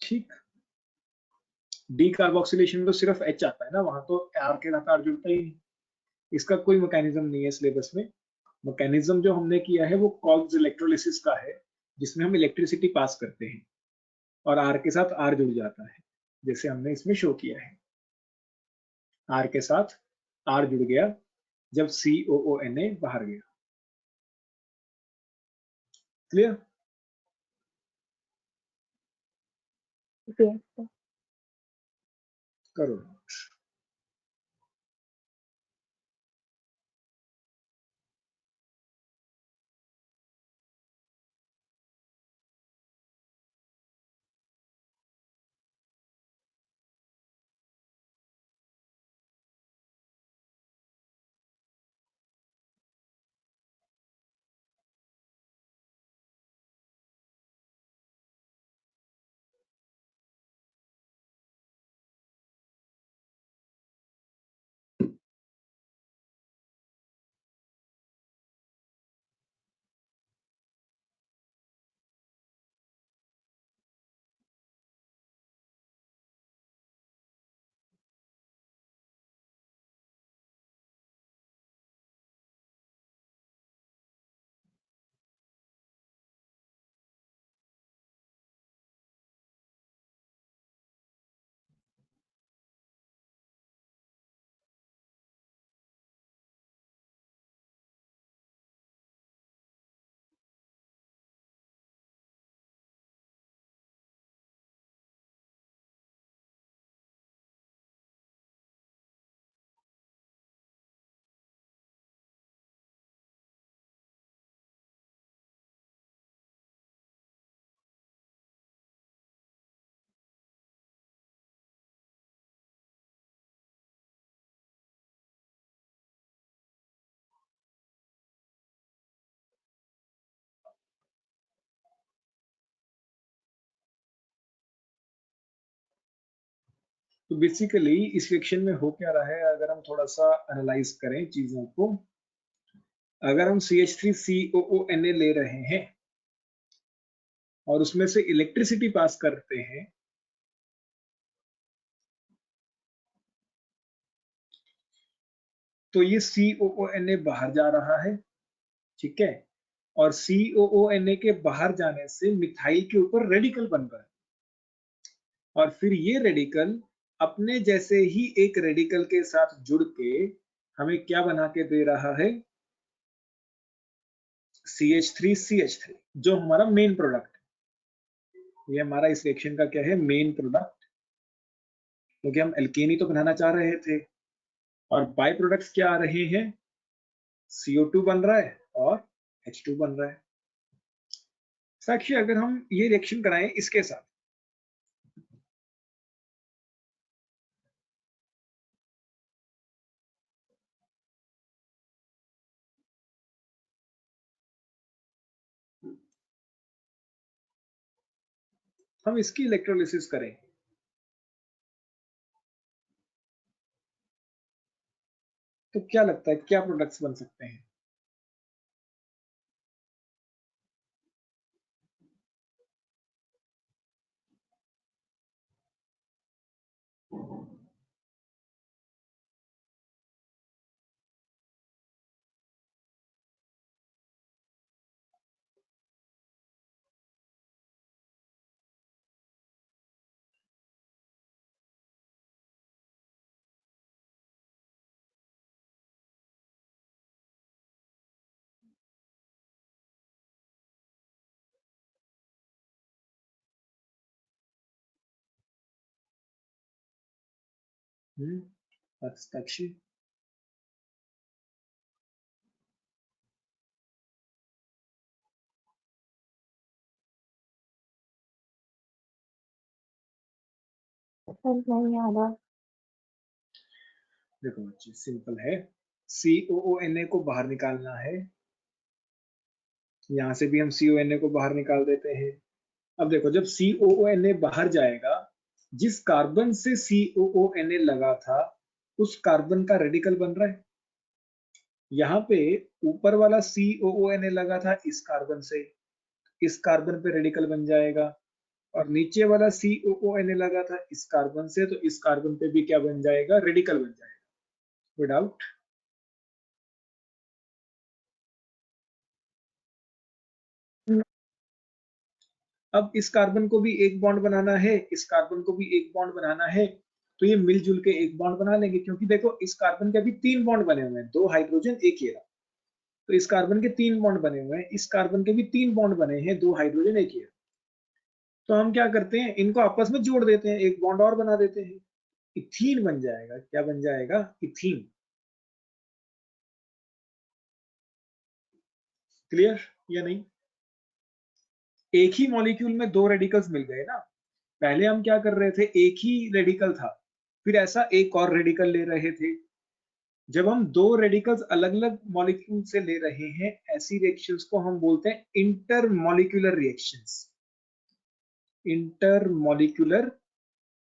ठीक, डी कार्बोक्सिलेशन तो सिर्फ H आता है ना, वहां तो R के साथ R जुड़ता ही नहीं। इसका कोई मैकेनिज्म नहीं है सिलेबस में। मैकेनिज्म जो हमने किया है वो कॉल्स इलेक्ट्रोलिसिस का है, जिसमें हम इलेक्ट्रिसिटी पास करते हैं और R के साथ R जुड़ जाता है, जैसे हमने इसमें शो किया है। R के साथ R जुड़ गया जब COONA बाहर गया। क्लियर? yes, sir। करो। तो बेसिकली इस सेक्शन में हो क्या रहा है, अगर हम थोड़ा सा एनालाइज करें चीजों को, अगर हम CH3COONA ले रहे हैं और उसमें से इलेक्ट्रिसिटी पास करते हैं, तो ये COONA बाहर जा रहा है, ठीक है, और COONA के बाहर जाने से मिथाइल के ऊपर रेडिकल बन रहा है, और फिर ये रेडिकल अपने जैसे ही एक रेडिकल के साथ जुड़ के हमें क्या बना के दे रहा है, CH3CH3 जो हमारा मेन प्रोडक्ट है। ये हमारा इस रिएक्शन का क्या है, मेन प्रोडक्ट, क्योंकि हम एल्केन ही तो बनाना चाह रहे थे। और बाय प्रोडक्ट्स क्या आ रहे हैं, CO2 बन रहा है और H2 बन रहा है। साक्षी अगर हम ये रिएक्शन कराएं इसके साथ, हम इसकी इलेक्ट्रोलिसिस करें, तो क्या लगता है क्या प्रोडक्ट्स बन सकते हैं? साक्षी सर नहीं आ रहा। देखो बच्चे सिंपल है, COONA को बाहर निकालना है, यहां से भी हम CONA को बाहर निकाल देते हैं। अब देखो जब COONA बाहर जाएगा, जिस कार्बन से COONA लगा था उस कार्बन का रेडिकल बन रहा है। यहाँ पे ऊपर वाला COONA लगा था इस कार्बन से, इस कार्बन पे रेडिकल बन जाएगा, और नीचे वाला COONA लगा था इस कार्बन से, तो इस कार्बन पे भी क्या बन जाएगा, रेडिकल बन जाएगा। विदाउट अब इस कार्बन को भी एक बॉन्ड बनाना है, इस कार्बन को भी एक बॉन्ड बनाना है, तो ये मिलजुल के एक बॉन्ड बना लेंगे, क्योंकि देखो इस कार्बन के अभी 3 बॉन्ड बने हुए हैं, 2 हाइड्रोजन 1 हीरा, तो इस कार्बन के 3 बॉन्ड बने हुए हैं, इस कार्बन के भी 3 बॉन्ड बने हैं, 2 हाइड्रोजन 1 हीरा। तो हम क्या करते हैं, इनको आपस में जोड़ देते हैं, एक बॉन्ड और बना देते हैं, इथीन बन जाएगा। क्या बन जाएगा, इथीन। क्लियर या नहीं? एक ही मॉलिक्यूल में 2 रेडिकल्स मिल गए ना। पहले हम क्या कर रहे थे, एक ही रेडिकल था, फिर ऐसा एक और रेडिकल ले रहे थे। जब हम 2 रेडिकल्स अलग अलग मॉलिक्यूल से ले रहे हैं, ऐसी रिएक्शंस को हम बोलते हैं intermolecular reactions. Intermolecular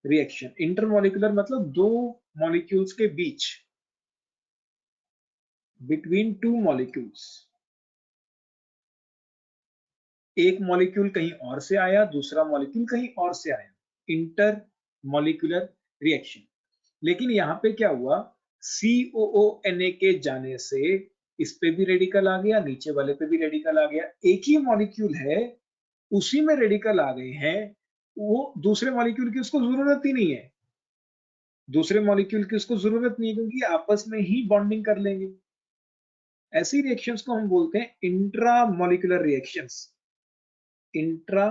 reaction, intermolecular मतलब 2 मॉलिक्यूल्स के बीच, बिटवीन 2 मॉलिक्यूल्स। एक मॉलिक्यूल कहीं और से आया, दूसरा मॉलिक्यूल कहीं और से आया, इंटर मॉलिक्यूलर रिएक्शन। लेकिन यहाँ पे क्या हुआ, COONA के जाने से इस पे भी रेडिकल आ गया, नीचे वाले पे भी रेडिकल आ गया। एक ही मॉलिक्यूल है, उसी में रेडिकल आ गए हैं, वो दूसरे मॉलिक्यूल की उसको जरूरत ही नहीं है, दूसरे मॉलिक्यूल की उसको जरूरत नहीं है, क्योंकि आपस में ही बॉन्डिंग कर लेंगे। ऐसी रिएक्शंस को हम बोलते हैं intra molecular reactions. Intra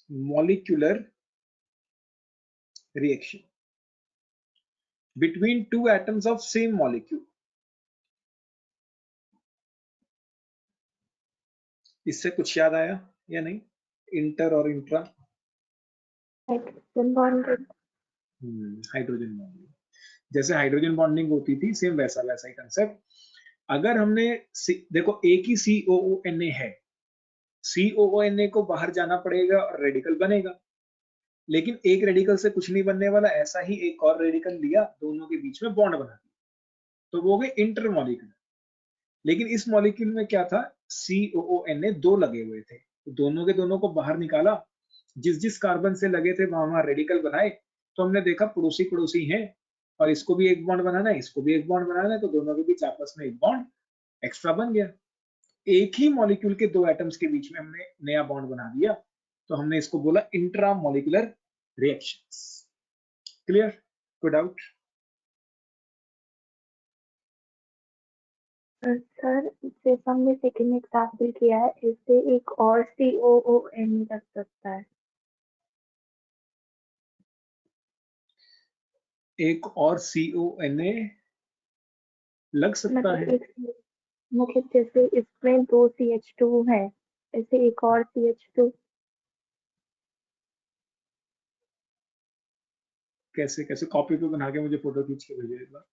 molecular reaction between 2 atoms of same molecule। इससे कुछ याद आया या नहीं, इंटर और intra? Hydrogen bonding. Hydrogen bonding, जैसे हाइड्रोजन बॉन्डिंग होती थी, सेम वैसा वैसा ही कंसेप्ट। अगर हमने देखो एक ही COONA है, COONA को बाहर जाना पड़ेगा और रेडिकल बनेगा, लेकिन एक रेडिकल से कुछ नहीं बनने वाला, ऐसा ही एक और रेडिकल लिया, दोनों के बीच में बॉन्ड बना दिया, तो वो हो गए इंटरमॉलिक्यूलर। लेकिन इस मॉलिक्यूल में क्या था, COONA 2 लगे हुए थे, तो दोनों के दोनों को बाहर निकाला, जिस जिस कार्बन से लगे थे वहां वहां रेडिकल बनाए, तो हमने देखा पड़ोसी पड़ोसी हैं, और इसको भी एक बॉन्ड बनाना है, इसको भी एक बॉन्ड बनाना है, तो दोनों के बीच आपस में एक बॉन्ड एक्स्ट्रा बन गया। एक ही मॉलिक्यूल के 2 एटम्स के बीच में हमने नया बॉन्ड बना दिया, तो हमने इसको बोला इंट्रा मॉलिक्यूलर रिएक्शंस। क्लियर, कोई डाउट? सर जैसे हमने सेकंड एग्जाम्पल किया है, इससे एक और COON लग सकता है। एक और CONA लग सकता है। मतलब जैसे इसमें 2 CH2 है, ऐसे एक और CH2। कैसे कैसे? कॉपी पे बना के मुझे फोटो खींच के भेजिए एक बार।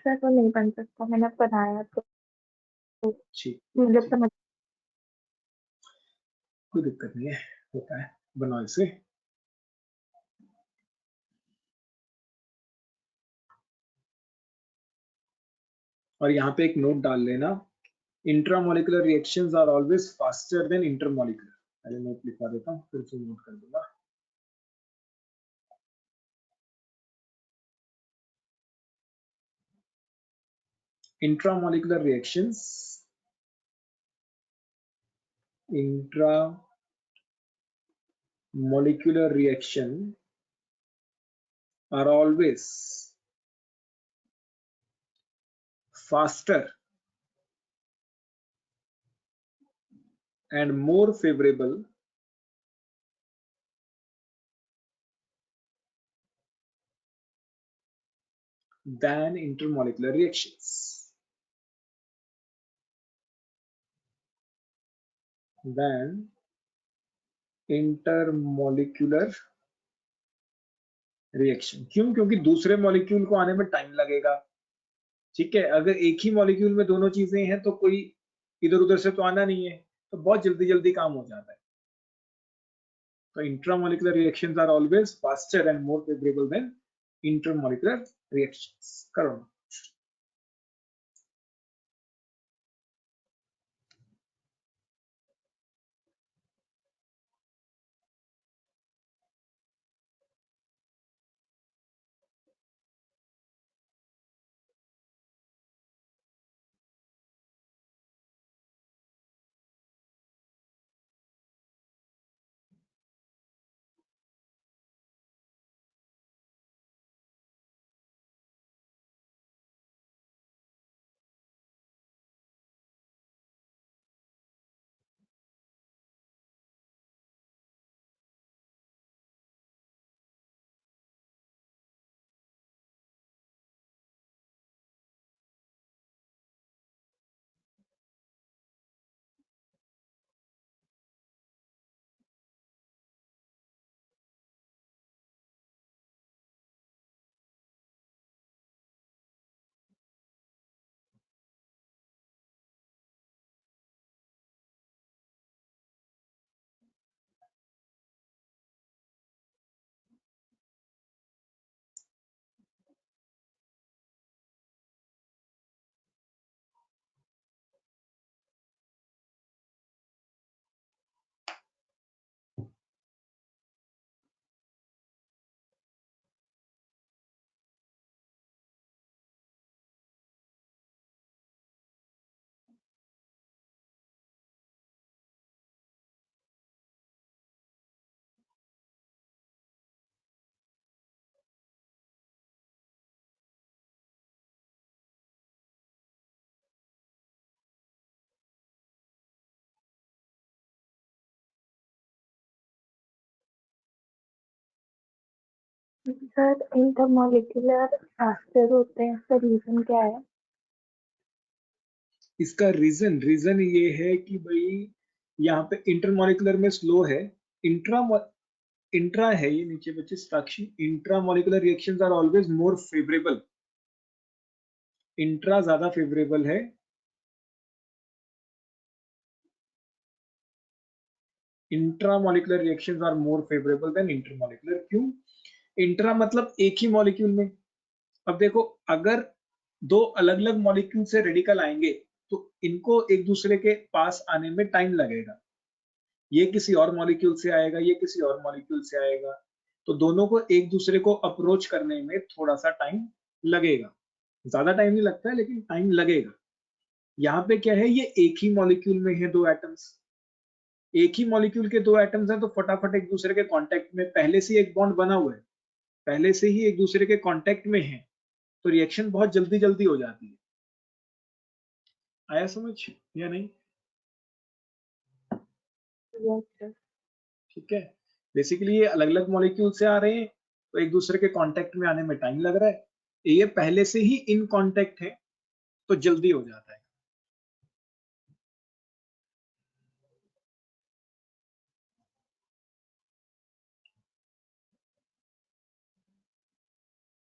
सर वो नहीं बन सकता, मैंने बनाया तो ठीक, मतलब ठीक, समझ। कोई दिक्कत नहीं है, होता है, बनाओ इसे। और यहाँ पे एक नोट डाल लेना, intramolecular reactions are always faster than intermolecular. पहले नोट लिखवा देता हूँ, फिर से नोट कर दूंगा। Intramolecular reactions, intramolecular reaction are always faster and more favorable than intermolecular reactions. Than intermolecular reaction. क्यों? क्योंकि दूसरे मॉलिक्यूल को आने में टाइम लगेगा। ठीक है, अगर एक ही मॉलिक्यूल में दोनों चीजें हैं तो कोई इधर उधर से तो आना नहीं है, तो बहुत जल्दी जल्दी काम हो जाता है। तो intramolecular reactions are always faster and more favourable than intermolecular reactions. करो। सर इंटरमॉलिक्यूलर फास्टर होते हैं, इसका रीजन क्या है? इसका रीजन ये है कि भाई यहाँ पे इंटरमोलिकुलर में स्लो है, इंट्रा है ये नीचे बच्चे structure. Intramolecular reactions are always more favourable, intra ज्यादा फेवरेबल है। Intramolecular reactions are more favourable than intermolecular. क्यों? इंट्रा मतलब एक ही मॉलिक्यूल में। अब देखो, अगर दो अलग अलग मॉलिक्यूल से रेडिकल आएंगे तो इनको एक दूसरे के पास आने में टाइम लगेगा। ये किसी और मॉलिक्यूल से आएगा, ये किसी और मॉलिक्यूल से आएगा, तो दोनों को एक दूसरे को अप्रोच करने में थोड़ा सा टाइम लगेगा। ज्यादा टाइम नहीं लगता है, लेकिन टाइम लगेगा। यहाँ पे क्या है, ये एक ही मॉलिक्यूल में है दो एटम्स, एक ही मॉलिक्यूल के दो एटम्स हैं, तो फटाफट एक दूसरे के कांटेक्ट में पहले से एक बॉन्ड बना हुआ है, पहले से ही एक दूसरे के कांटेक्ट में है, तो रिएक्शन बहुत जल्दी जल्दी हो जाती है। आया समझ या नहीं? Yes, sir. ठीक है, बेसिकली ये अलग अलग मॉलिक्यूल से आ रहे हैं, तो एक दूसरे के कांटेक्ट में आने में टाइम लग रहा है। ये पहले से ही इन कांटेक्ट है, तो जल्दी हो जाता है।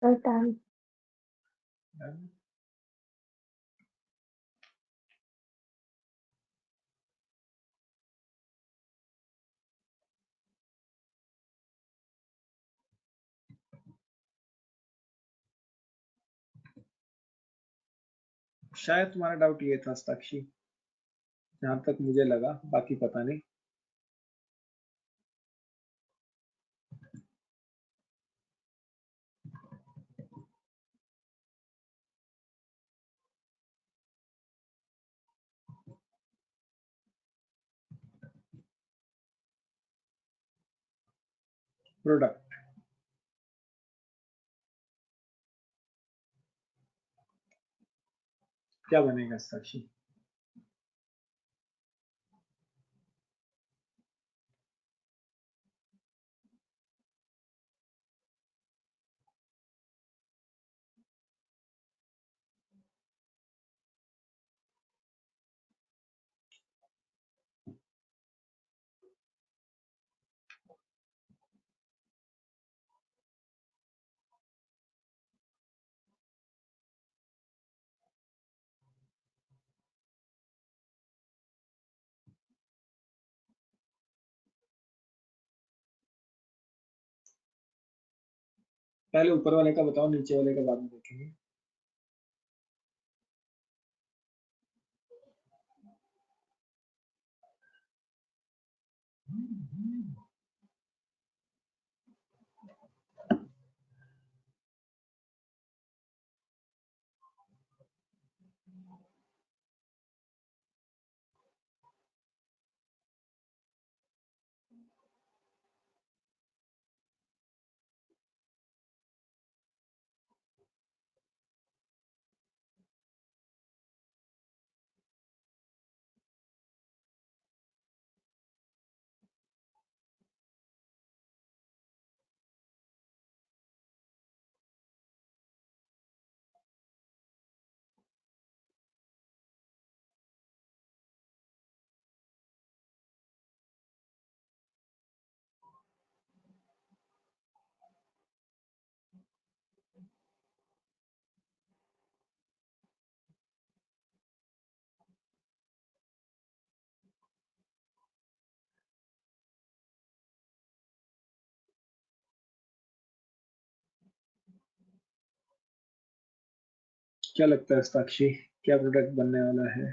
Sir, time. शायद तुम्हारा डाउट ये था साक्षी, जहां तक मुझे लगा, बाकी पता नहीं। प्रोडक्ट क्या बनेगा साक्षी? पहले ऊपर वाले का बताओ, नीचे वाले का बाद में देखेंगे। क्या लगता है साक्षी, क्या प्रोडक्ट बनने वाला है?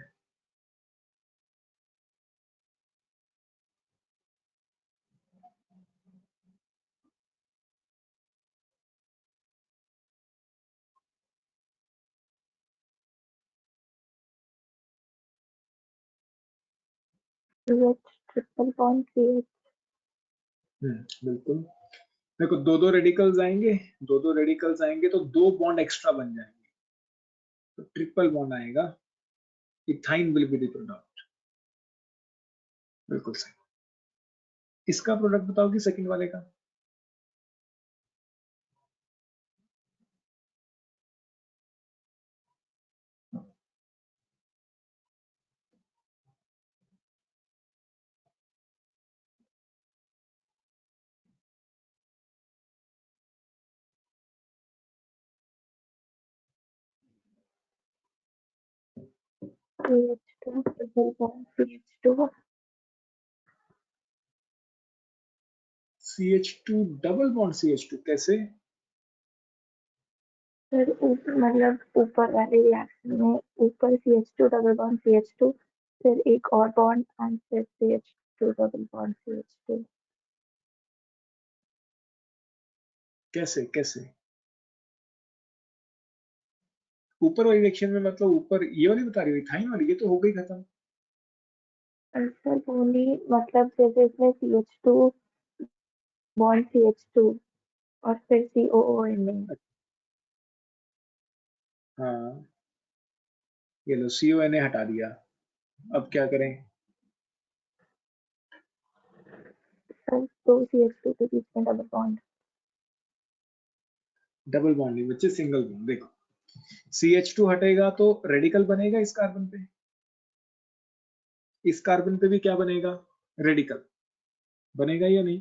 CH triple bond CH. बिल्कुल। देखो, दो दो रेडिकल्स आएंगे, दो दो रेडिकल्स आएंगे तो दो बॉन्ड एक्स्ट्रा बन जाएंगे, तो ट्रिपल बॉन्ड आएगा। Ethyne will be the product. बिल्कुल सही। इसका प्रोडक्ट बताओ कि सेकंड वाले का। CH2 triple bond CH2. CH2 double bond CH2 कैसे? सर ऊपर मतलब ऊपर वाले रिएक्शन में ऊपर CH2 डबल बॉन्ड CH2, फिर एक और बॉन्ड एंड फिर CH2 डबल बॉन्ड CH2। कैसे कैसे ऊपर वाली रिएक्शन में, मतलब ऊपर ये वाली बता रही हो, इथाइन वाली? ये तो हो गई खत्म। सर वो नहीं, मतलब जैसे इसमें CH2 बॉन्ड CH2 और फिर COONA। हाँ, ये लो CONA हटा दिया, अब क्या करें? सर दो CH2 के बीच में डबल बॉन्ड। डबल बॉन्ड नहीं बच्चे, सिंगल बॉन्ड। देखो CH2 हटेगा तो रेडिकल बनेगा इस कार्बन पे, इस कार्बन पे भी क्या बनेगा? रेडिकल बनेगा या नहीं?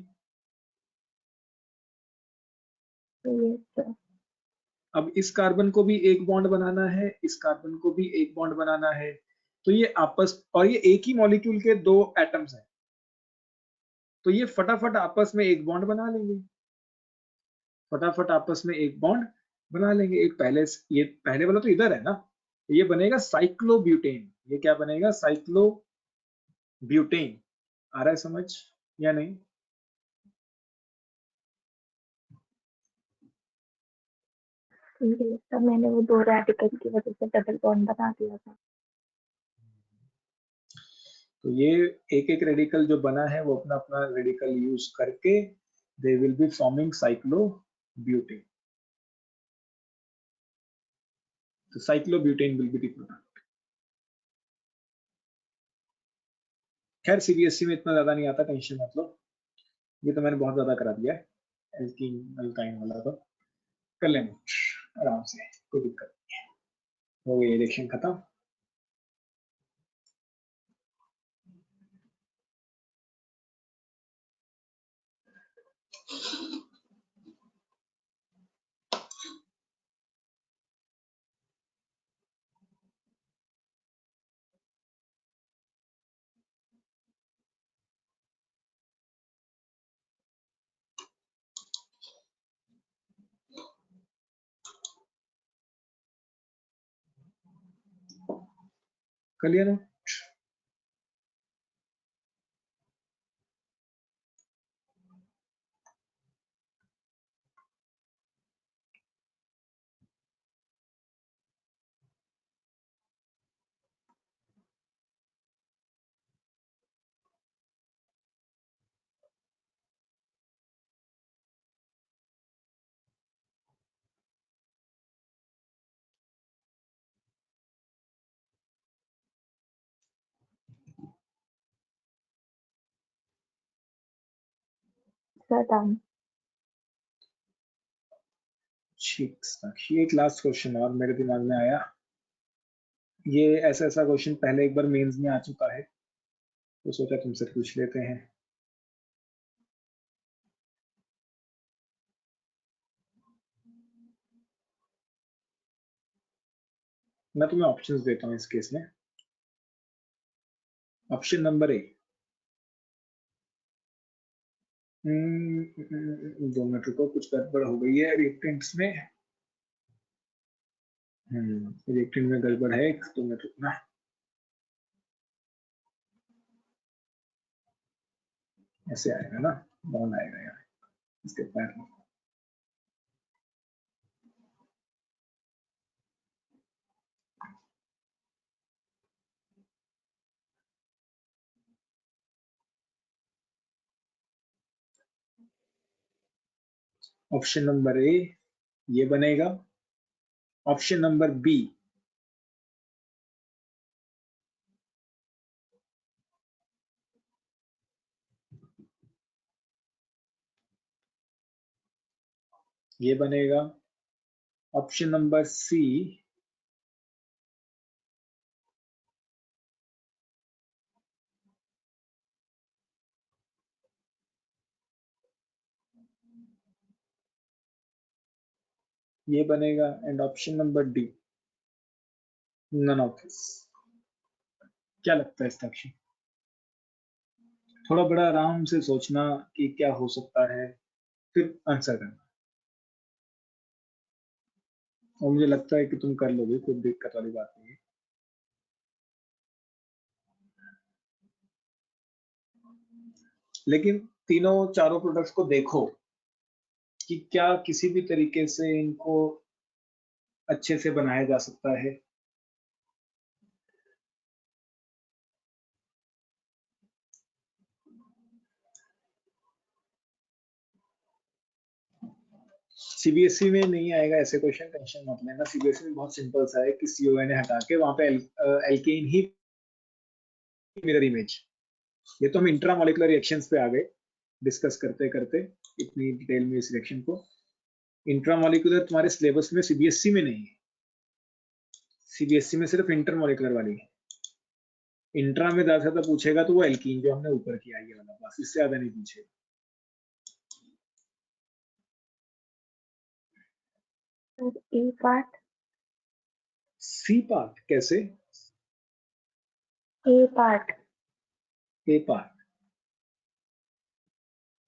Yes sir. अब इस कार्बन को भी एक बॉन्ड बनाना है, इस कार्बन को भी एक बॉन्ड बनाना है, तो ये आपस, और ये एक ही मॉलिक्यूल के दो एटम्स हैं, तो ये फटाफट आपस में एक बॉन्ड बना लेंगे, फटाफट आपस में एक बॉन्ड बना लेंगे। एक पहले, ये पहले वाला तो इधर है ना, ये बनेगा साइक्लोब्यूटेन। ये क्या बनेगा? साइक्लोब्यूटेन। आ रहा है समझ या नहीं? तब मैंने वो दो रेडिकल की वजह से डबल बॉन्ड बना दिया था। तो ये एक एक रेडिकल जो बना है वो अपना अपना रेडिकल यूज करके they will be forming cyclobutane. तो cyclobutane will be the product. खैर CBSE में इतना ज्यादा नहीं आता, टेंशन मत लो, ये तो मैंने बहुत ज्यादा करा दिया है, एल्कीन अल्काइन वाला तो कर लेना आराम से, कोई दिक्कत नहीं है। हो गई रिएक्शन खत्म। कर लिया ना? Sir done. ठीक साक्षी, एक लास्ट क्वेश्चन और मेरे दिमाग में आया, ये ऐसा ऐसा क्वेश्चन पहले एक बार मेंस में आ चुका है, तो सोचा तुमसे पूछ लेते हैं। मैं तुम्हें ऑप्शंस देता हूँ इस केस में। ऑप्शन नंबर ए, 2 मिनट रुको, कुछ गड़बड़ हो गई है रिएक्टेंट्स में। रिएक्टेंट में गड़बड़ है, 2 मिनट रुकना। ऐसे आएगा ना, बॉन्ड आएगा यार इसके पैर में। ऑप्शन नंबर ए ये बनेगा, ऑप्शन नंबर बी ये बनेगा, ऑप्शन नंबर सी ये बनेगा, and option number D none of this. क्या लगता है साक्षी? थोड़ा बड़ा आराम से सोचना कि क्या हो सकता है, फिर आंसर करना, और मुझे लगता है कि तुम कर लोगे, कोई दिक्कत वाली बात नहीं है। लेकिन तीनों चारों प्रोडक्ट्स को देखो कि क्या किसी भी तरीके से इनको अच्छे से बनाया जा सकता है। सीबीएसई में नहीं आएगा ऐसे क्वेश्चन, टेंशन मत लेना। सीबीएसई में बहुत सिंपल सा है कि CONA हटा के वहां पे एल्केन ही मिरर इमेज। ये तो हम इंट्रामोलिकुलर रिएक्शंस पे आ गए डिस्कस करते करते इतनी डिटेल में इस रिएक्शन को। इंट्रामोलिकुलर तुम्हारे सिलेबस में सीबीएसई में नहीं है, सीबीएसई में सिर्फ इंटरमोलिकुलर वाली है। इंट्रा में ज्यादा पूछेगा तो वो एल्कीन जो हमने ऊपर किया ये वाला, बस इससे ज्यादा नहीं पूछेगा। ए पार्ट, सी पार्ट कैसे? ए पार्ट, ए पार्ट,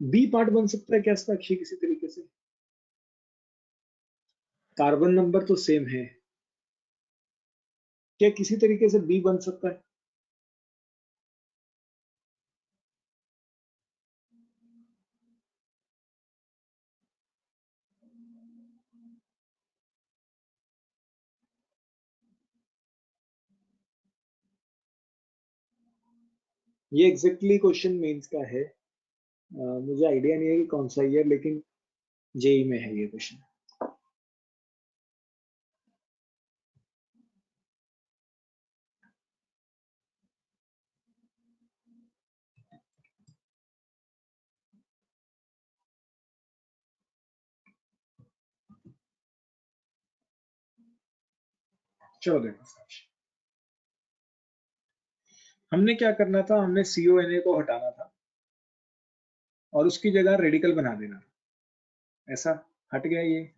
बी पार्ट बन सकता है क्या साक्षी किसी तरीके से? कार्बन नंबर तो सेम है, क्या किसी तरीके से बी बन सकता है? ये एग्जैक्टली क्वेश्चन मेंस का है। मुझे आइडिया नहीं है कि कौन सा ईयर, लेकिन जेई में है ये क्वेश्चन। चलो देखो साक्षी, हमने क्या करना था, हमने CONA को हटाना था और उसकी जगह रेडिकल बना देना था। ऐसा हट गया ये,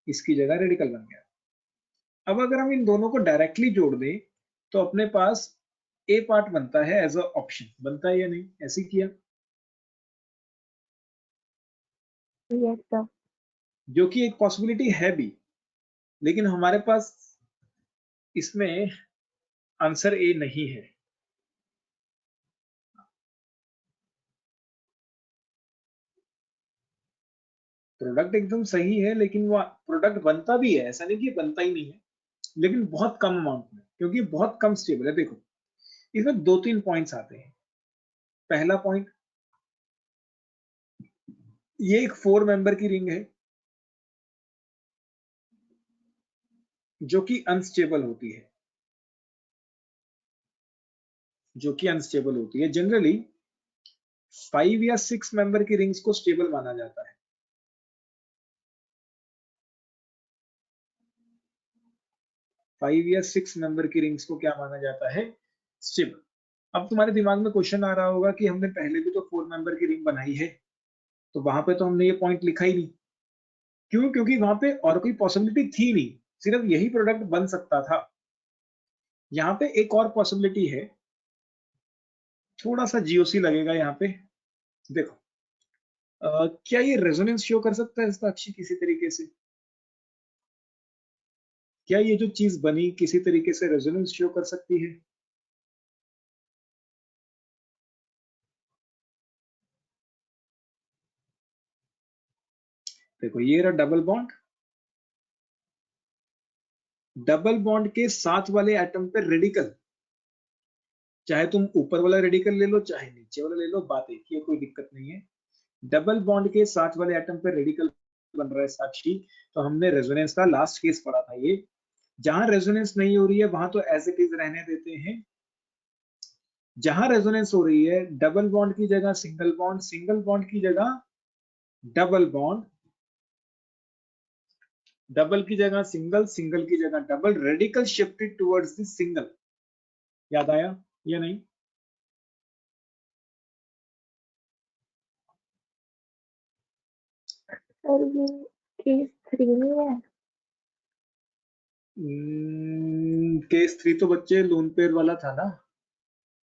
इसकी जगह रेडिकल बन गया। अब अगर हम इन दोनों को डायरेक्टली जोड़ दें तो अपने पास ए पार्ट बनता है एज अ ऑप्शन, बनता है या नहीं? ऐसे किया, यस सर, जो कि एक पॉसिबिलिटी है भी, लेकिन हमारे पास इसमें आंसर ए नहीं है। प्रोडक्ट एकदम सही है, लेकिन वो प्रोडक्ट बनता भी है, ऐसा नहीं कि बनता ही नहीं है, लेकिन बहुत कम अमाउंट में, क्योंकि बहुत कम स्टेबल है। देखो इसमें दो तीन पॉइंट्स आते हैं। पहला पॉइंट, ये एक 4 मेंबर की रिंग है जो कि अनस्टेबल होती है, जो कि अनस्टेबल होती है। जनरली 5 या 6 मेंबर की रिंग्स को स्टेबल माना जाता है। 5 या 6 मेंबर की रिंग्स को क्या माना जाता है? स्टेबल। अब तुम्हारे दिमाग में क्वेश्चन आ रहा होगा कि हमने पहले भी तो 4 मेंबर की रिंग बनाई है, तो वहां पे तो हमने ये पॉइंट लिखा ही नहीं। क्यों? क्योंकि वहां पे और कोई पॉसिबिलिटी थी नहीं, सिर्फ यही प्रोडक्ट बन सकता था। यहाँ पे एक और पॉसिबिलिटी है, थोड़ा सा जीओसी लगेगा यहाँ पे। देखो क्या ये रेजोनेंस शो कर सकता है साक्षी किसी तरीके से? क्या ये जो चीज बनी किसी तरीके से रेजोनेंस शो कर सकती है? देखो ये रहा डबल बॉन्ड, डबल बॉन्ड के साथ वाले एटम पे रेडिकल, चाहे तुम ऊपर वाला रेडिकल ले लो चाहे नीचे वाला ले लो, बात एक ही है, कोई दिक्कत नहीं है। डबल बॉन्ड के साथ वाले एटम पे रेडिकल बन रहा है साक्षी, तो हमने रेजोनेंस का लास्ट केस पढ़ा था ये। जहां रेजोनेंस नहीं हो रही है वहां तो एज इट इज रहने देते हैं। जहां रेजोनेंस हो रही है, डबल बॉन्ड की जगह सिंगल बॉन्ड, सिंगल बॉन्ड की जगह डबल बॉन्ड, डबल की जगह सिंगल, सिंगल की जगह double, radical shifted towards the single. याद आया या नहीं? सर ये केस 3 में है। केस 3 तो बच्चे लोन पेयर वाला था ना,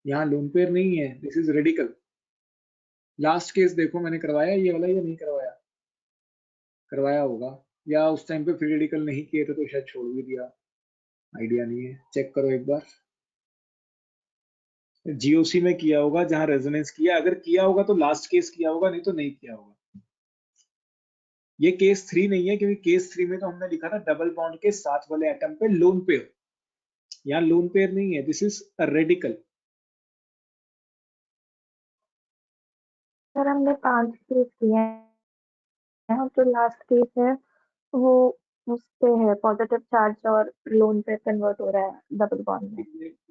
यहाँ लोन पेयर नहीं है, this is radical. Last case देखो मैंने करवाया ये वाला या नहीं करवाया? करवाया होगा, या उस टाइम पे फ्री रेडिकल नहीं किए थे तो शायद छोड़ भी दिया, आइडिया नहीं है, चेक करो एक बार। जीओसी में किया होगा जहां रेजोनेंस किया, अगर किया होगा तो लास्ट केस किया होगा, नहीं तो नहीं किया होगा। ये केस 3 नहीं है, क्योंकि केस 3 में तो हमने लिखा था डबल बॉन्ड के साथ वाले एटम पे लोन पेयर, यहाँ लोन पेयर नहीं है, this is a radical. Sir हमने 5 केस किए हैं, जो लास्ट केस है वो उस पे है पॉजिटिव चार्ज और लोन पे कन्वर्ट हो रहा है डबल बॉन्ड में।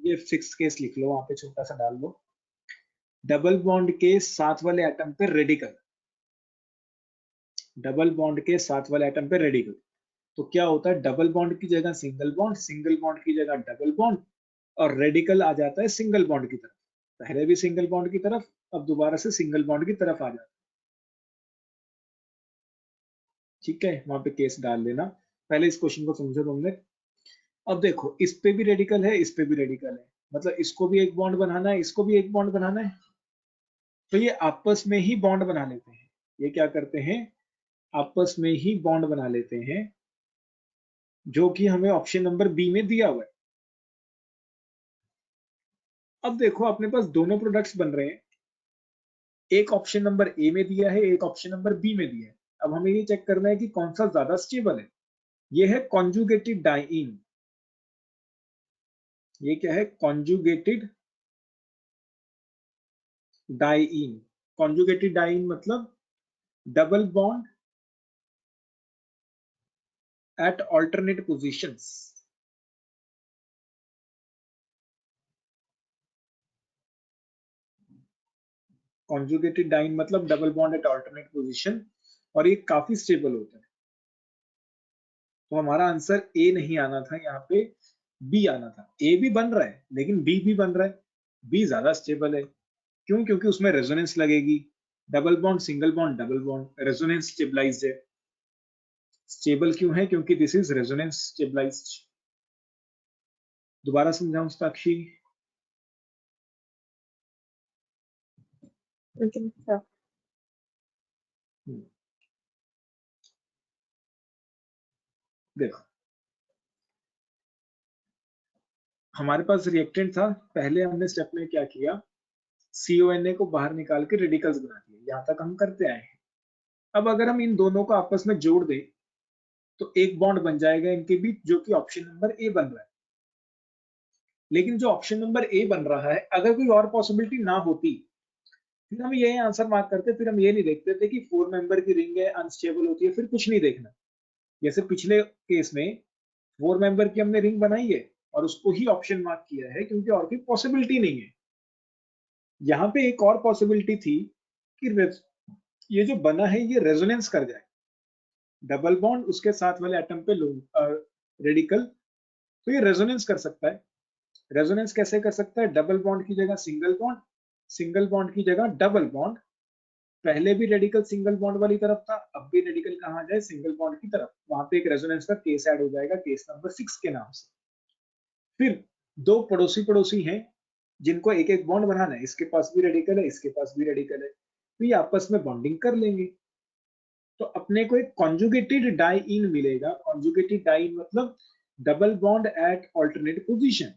ये 6 केस लिख लो, वहां पे छोटा सा डाल दो, डबल बॉन्ड के साथ वाले एटम पे रेडिकल, डबल बॉन्ड के साथ वाले एटम पे रेडिकल। तो क्या होता है, डबल बॉन्ड की जगह सिंगल बॉन्ड, सिंगल बॉन्ड की जगह डबल बॉन्ड, और रेडिकल आ जाता है सिंगल बॉन्ड की तरफ। पहले भी सिंगल बॉन्ड की तरफ, अब दोबारा से सिंगल बॉन्ड की तरफ आ जाता है। ठीक है, वहां पे केस डाल लेना। पहले इस क्वेश्चन को समझो तुमने। अब देखो, इस पे भी रेडिकल है, इस पे भी रेडिकल है, मतलब इसको भी एक बॉन्ड बनाना है, इसको भी एक बॉन्ड बनाना है, तो ये आपस में ही बॉन्ड बना लेते हैं। ये क्या करते हैं, आपस में ही बॉन्ड बना लेते हैं, जो कि हमें ऑप्शन नंबर बी में दिया हुआ है। अब देखो अपने पास दोनों प्रोडक्ट्स बन रहे हैं, एक ऑप्शन नंबर ए में दिया है, एक ऑप्शन नंबर बी में दिया है। अब हमें ये चेक करना है कि कौन सा ज्यादा स्टेबल है। ये है कॉन्जुगेटेड डाइईन, ये क्या है, कॉन्जुगेटेड डाइईन। कॉन्जुगेटेड डाइईन मतलब double bond at alternate positions. Conjugated diene मतलब double bond at alternate position, और ये काफी स्टेबल होता है। तो हमारा आंसर ए नहीं आना था, यहाँ पे बी आना था। ए भी बन रहा है लेकिन बी भी बन रहा है, बी ज्यादा स्टेबल है। क्यों, क्योंकि उसमें रेजोनेंस लगेगी, double bond single bond double bond, resonance stabilised है। स्टेबल क्यों है, क्योंकि दिस इज रेजोनेंस स्टेबलाइज्ड। दोबारा समझाऊं साक्षी? सर देखो, हमारे पास रिएक्टेंट था, पहले हमने स्टेप में क्या किया, CONA को बाहर निकाल के रेडिकल्स बना दिए, यहां तक हम करते आए हैं। अब अगर हम इन दोनों को आपस में जोड़ दें तो एक बॉन्ड बन जाएगा इनके बीच, जो कि ऑप्शन नंबर ए बन रहा है। लेकिन जो ऑप्शन नंबर ए बन रहा है, अगर कोई और पॉसिबिलिटी ना होती फिर हम ये आंसर मार्क करते, फिर हम ये नहीं देखते थे कि 4 मेंबर की रिंग है अनस्टेबल होती है, फिर कुछ नहीं देखना। जैसे पिछले केस में 4 मेंबर की हमने रिंग बनाई है और उसको ही ऑप्शन मार्क किया है, क्योंकि और कोई पॉसिबिलिटी नहीं है। यहाँ पे एक और पॉसिबिलिटी थी कि ये जो बना है ये रेजोनेंस कर जाए, डबल बॉन्ड उसके साथ वाले एटम पे रेडिकल, तो ये रेजोनेंस कर सकता है। रेजोनेंस कैसे कर सकता है, डबल बॉन्ड की जगह सिंगल बॉन्ड, सिंगल बॉन्ड की जगह डबल बॉन्ड। पहले भी रेडिकल सिंगल बॉन्ड वाली तरफ था, अब भी रेडिकल कहाँ जाए, सिंगल बॉन्ड की तरफ। वहां पे एक रेजोनेंस का केस ऐड हो जाएगा, केस नंबर 6 के नाम से। फिर दो पड़ोसी पड़ोसी हैं जिनको एक एक बॉन्ड बनाना है, इसके पास भी रेडिकल है, इसके पास भी रेडिकल है, तो ये आपस में बॉन्डिंग कर लेंगे। तो अपने को एक कॉन्जुगेटेड डाइईन मिलेगा। कॉन्जुगेटेड डाइईन मतलब double bond at alternate position,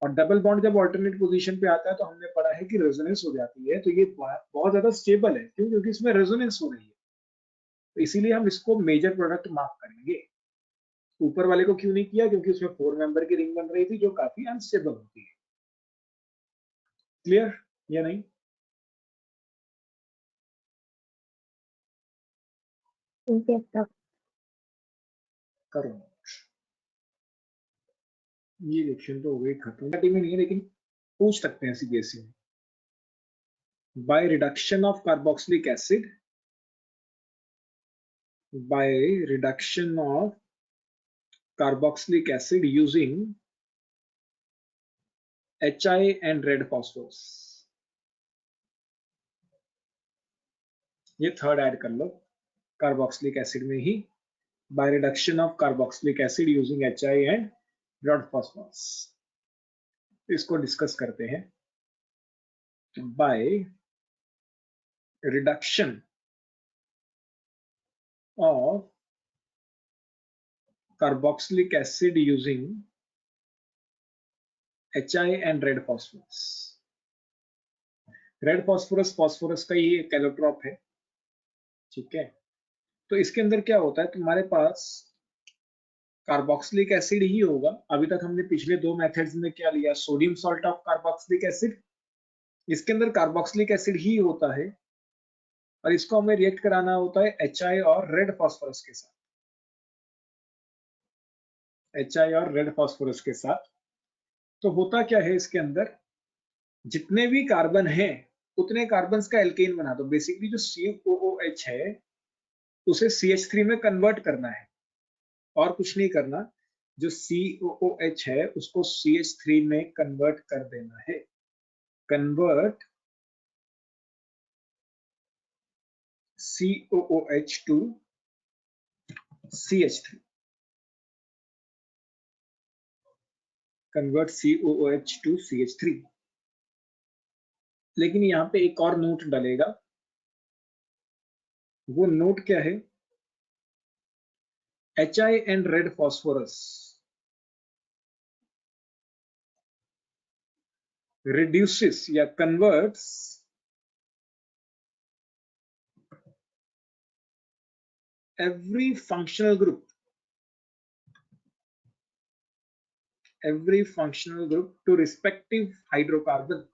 और डबल बॉन्ड जब ऑल्टरनेट पोजीशन पे आता है तो हमने पढ़ा है कि रेजोनेंस हो जाती है। तो ये बहुत ज्यादा स्टेबल है, क्यों, क्योंकि इसमें रेजोनेंस हो रही है। तो इसीलिए हम इसको मेजर प्रोडक्ट मार्क करेंगे। ऊपर वाले को क्यों नहीं किया, क्योंकि उसमें 4 मेंबर की रिंग बन रही थी जो काफी अनस्टेबल होती है। क्लियर या नहीं? Yes sir. करो, ये रिएक्शन तो हो गई खत्म, में नहीं है लेकिन पूछ सकते हैं सीबीएसई में। By reduction of carboxylic acid, by reduction of carboxylic acid using HI and red phosphorus। ये थर्ड ऐड कर लो, कार्बोक्सिलिक एसिड में ही, by reduction of carboxylic acid using HI and red phosphorus। इसको डिस्कस करते हैं। by reduction of carboxylic acid using HI and red phosphorus, red phosphorus phosphorus का ये कैलोट्रॉप है, ठीक है। तो इसके अंदर क्या होता है, तुम्हारे पास कार्बोक्सिलिक एसिड ही होगा। अभी तक हमने पिछले दो मेथड्स में क्या लिया, sodium salt of carboxylic acid, इसके अंदर कार्बोक्सिलिक एसिड ही होता है और इसको हमें रिएक्ट कराना होता है HI और रेड फॉस्फोरस के साथ, HI और रेड फॉस्फोरस के साथ। तो होता क्या है, इसके अंदर जितने भी कार्बन हैं उतने कार्बन का एल्केन बना दो। बेसिकली जो COOH है उसे CH3 में कन्वर्ट करना है और कुछ नहीं करना। जो COOH है उसको CH3 में कन्वर्ट कर देना है। Convert COOH to CH3, convert COOH to CH3। लेकिन यहाँ पे एक और नोट डलेगा, वो नोट क्या है, HI and red phosphorus reduces या converts every functional group to respective hydrocarbon,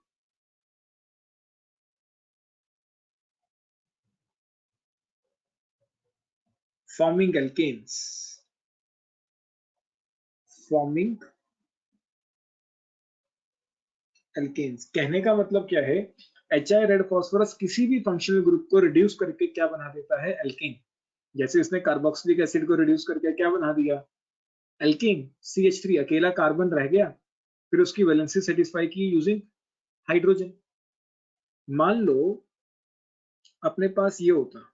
forming alkanes, कहने का मतलब क्या है, HI रेड फॉस्फोरस किसी भी फंक्शनल ग्रुप को रिड्यूस करके क्या बना देता है, एल्केन। जैसे इसने कार्बोक्सिलिक एसिड को रिड्यूस करके क्या बना दिया, एल्केन। CH3 अकेला कार्बन रह गया, फिर उसकी वैलेंसी सेटिस्फाई की यूजिंग हाइड्रोजन। मान लो अपने पास ये होता,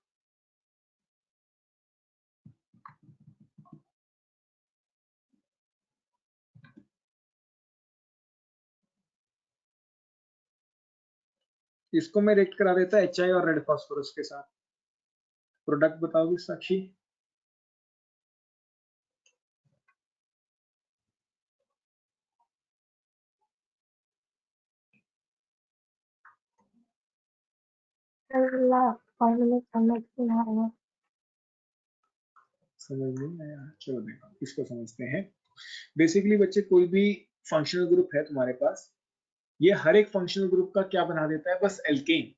इसको मैं रिएक्ट करा देता HI और रेड फॉस्फोरस के साथ। प्रोडक्ट बताओगे साक्षी? फॉर्मूला समझ नहीं आया। समझ नहीं आया, चलो देखो इसको समझते हैं। बेसिकली बच्चे कोई भी फंक्शनल ग्रुप है तुम्हारे पास, ये हर एक फंक्शनल ग्रुप का क्या बना देता है, बस एल्केन।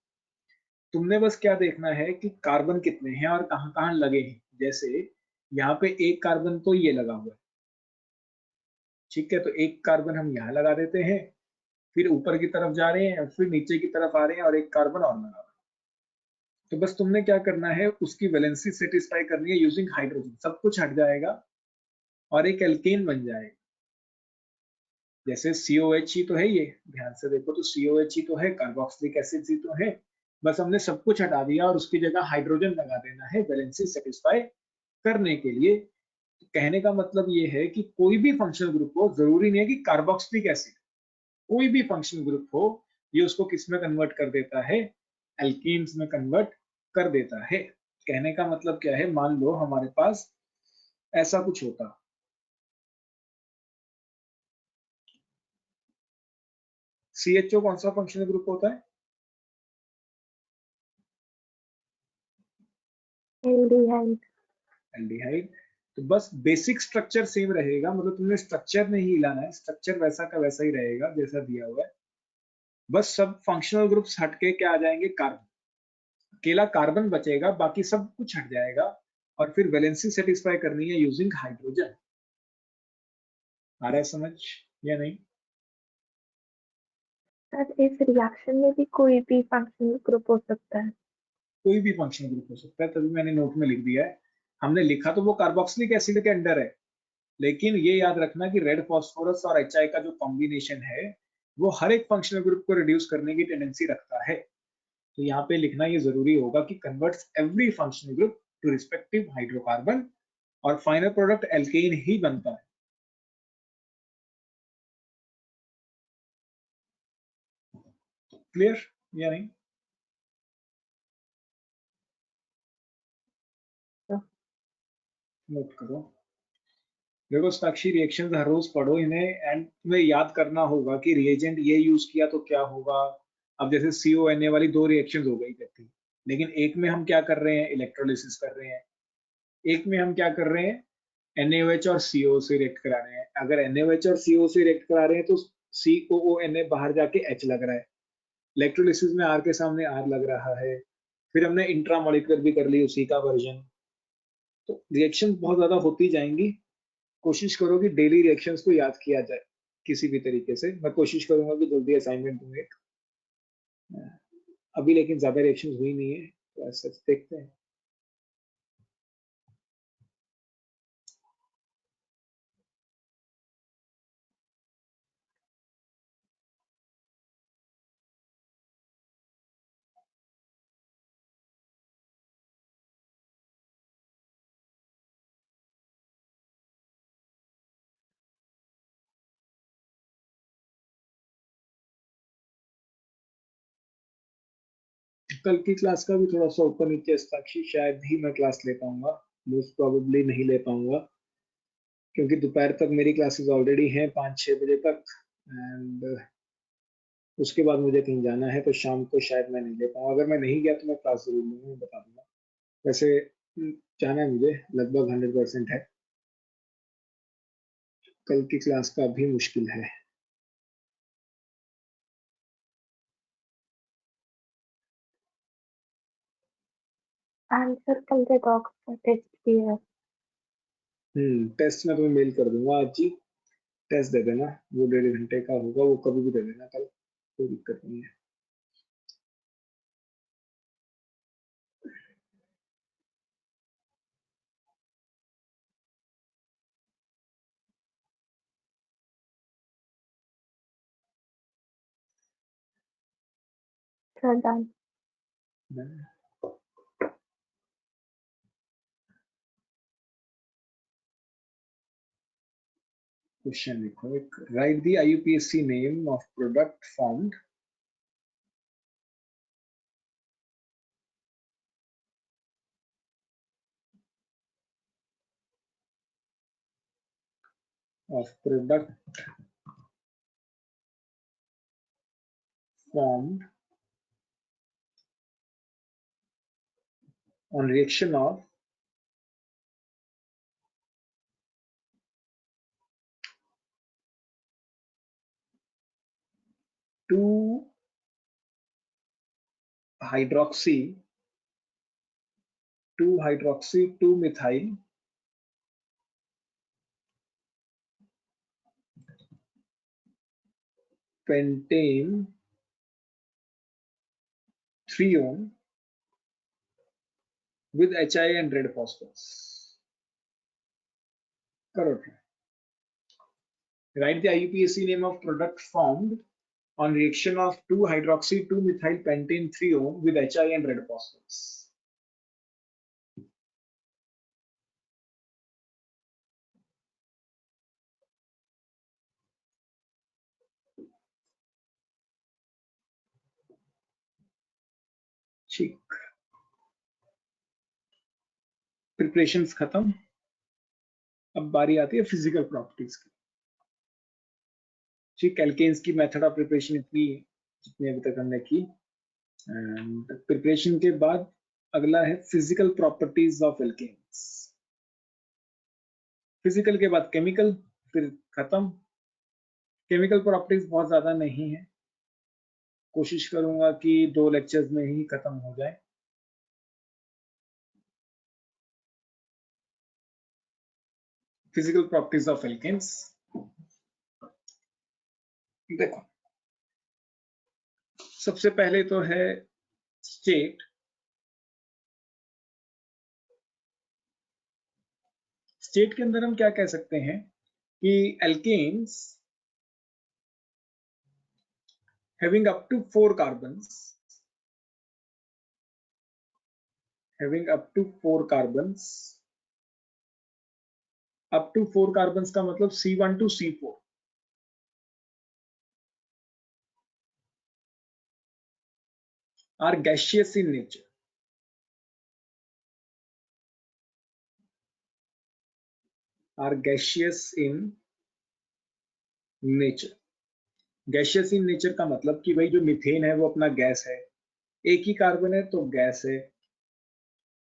तुमने बस क्या देखना है कि कार्बन कितने हैं और कहाँ कहाँ लगे हैं। जैसे यहाँ पे एक कार्बन तो ये लगा हुआ है, ठीक है, तो एक कार्बन हम यहाँ लगा देते हैं, फिर ऊपर की तरफ जा रहे हैं, फिर नीचे की तरफ आ रहे हैं और एक कार्बन और लगा रहे हैं। तो बस तुमने क्या करना है, उसकी वैलेंसी सेटिस्फाई करनी है यूजिंग हाइड्रोजन, सब कुछ हट जाएगा और एक एल्केन बन जाएगा। जैसे COH ही तो है, ये ध्यान से देखो तो COH ही तो है, कार्बोक्सिलिक एसिड ही तो है। बस हमने सब कुछ हटा दिया और उसकी जगह हाइड्रोजन लगा देना है वैलेंसी सेटिस्फाई करने के लिए। कहने का मतलब ये है कि कोई भी फंक्शनल ग्रुप हो, जरूरी नहीं है कि कार्बोक्सिलिक एसिड, कोई भी फंक्शनल ग्रुप हो, ये उसको किस में कन्वर्ट कर देता है, एल्कीन्स में कन्वर्ट कर देता है। कहने का मतलब क्या है, मान लो हमारे पास ऐसा कुछ होता, CHO कौन सा फंक्शनल ग्रुप होता है, एल्डिहाइड। तो बस बेसिक स्ट्रक्चर सेम रहेगा, मतलब तुमने स्ट्रक्चर नहीं हिलाना है, स्ट्रक्चर वैसा का वैसा ही रहेगा जैसा दिया हुआ है। बस सब फंक्शनल ग्रुप्स हटके क्या आ जाएंगे, कार्बन, अकेला कार्बन बचेगा, बाकी सब कुछ हट जाएगा और फिर वैलेंसी सेटिस्फाई करनी है यूजिंग हाइड्रोजन। आ रहा है समझ या नहीं? सर इस रिएक्शन में भी कोई भी फंक्शनल ग्रुप हो सकता है? कोई भी फंक्शनल ग्रुप हो सकता है, तभी मैंने नोट में लिख दिया है। हमने लिखा तो वो कार्बोक्सिलिक एसिड के अंडर है, लेकिन ये याद रखना कि रेड फॉस्फोरस और HI का जो कॉम्बिनेशन है वो हर एक फंक्शनल ग्रुप को रिड्यूस करने की टेंडेंसी रखता है। तो यहाँ पे लिखना ये जरूरी होगा कि converts every functional group to respective hydrocarbon, और फाइनल प्रोडक्ट एल्केन ही बनता है। क्लियर या नहीं? नोट करो। देखो साक्षी, रिएक्शंस हर रोज पढ़ो इन्हें, एंड तुम्हें याद करना होगा कि रिएजेंट ये यूज किया तो क्या होगा, अब जैसे CONA वाली 2 रिएक्शंस हो गई इकट्ठी, लेकिन एक में हम क्या कर रहे हैं, इलेक्ट्रोलिसिस कर रहे हैं, एक में हम क्या कर रहे हैं, NaOH और CO से रिएक्ट करा रहे हैं। अगर NaOH और CO से रिएक्ट करा रहे हैं तो COONA बाहर जाके H लग रहा है, इलेक्ट्रोलिसिस में R के सामने R लग रहा है, फिर हमने इंट्रामोलिकुलर भी कर ली उसी का वर्जन। तो रिएक्शन बहुत ज्यादा होती जाएंगी, कोशिश करो कि डेली रिएक्शंस को याद किया जाए किसी भी तरीके से। मैं कोशिश करूंगा कि जल्दी असाइनमेंट दूं एक, अभी लेकिन ज्यादा रिएक्शंस हुई नहीं है तो ऐसा देखते हैं। कल की क्लास का भी थोड़ा सा ऊपर नीचे साक्षी, शायद ही मैं क्लास ले पाऊंगा, मोस्ट प्रोबेबली नहीं ले पाऊंगा, क्योंकि दोपहर तक मेरी क्लासेस ऑलरेडी हैं 5-6 बजे तक, एंड उसके बाद मुझे कहीं जाना है, तो शाम को शायद मैं नहीं ले पाऊंगा। अगर मैं नहीं गया तो मैं क्लास जरूर लूंगा, मैं बता दूंगा। वैसे जाना है मुझे, लगभग 100% है, कल की क्लास का भी मुश्किल है। आंसर कल के डॉक्स का टेस्ट भी है। टेस्ट मैं तुम्हें मेल कर दूंगा आज ही, टेस्ट दे देना, वो 1.5 घंटे का होगा, वो कभी भी दे देना कल, कोई दिक्कत नहीं है। डन। क्वेश्चन लिखो एक, right the IUPAC name of product formed of product formed on reaction of two hydroxy 2-methyl pentane 3-one with HI and red phosphorus. Correct. Write the IUPAC name of product formed on reaction of 2-hydroxy 2-methyl pentane 3-one with HI and red phosphorus. ठीक, preparations खत्म, अब बारी आती है physical properties की। ठीक, alkanes की method of preparation इतनी है जितनी अभी तक हमने की, एंड प्रिपरेशन के बाद अगला है physical properties of alkanes. Physical के बाद केमिकल, फिर खत्म। केमिकल प्रॉपर्टीज बहुत ज्यादा नहीं है, कोशिश करूंगा कि 2 लेक्चर्स में ही खत्म हो जाए। फिजिकल प्रॉपर्टीज ऑफ एल्केन्स, देखो सबसे पहले तो है स्टेट। स्टेट के अंदर हम क्या कह सकते हैं कि alkanes having up to 4 carbons, having up to 4 carbons, up to 4 carbons का मतलब C1 to C4, are gaseous in nature, are gaseous in nature। Gaseous in nature का मतलब कि भाई जो मीथेन है वो अपना गैस है, एक ही कार्बन है तो गैस है।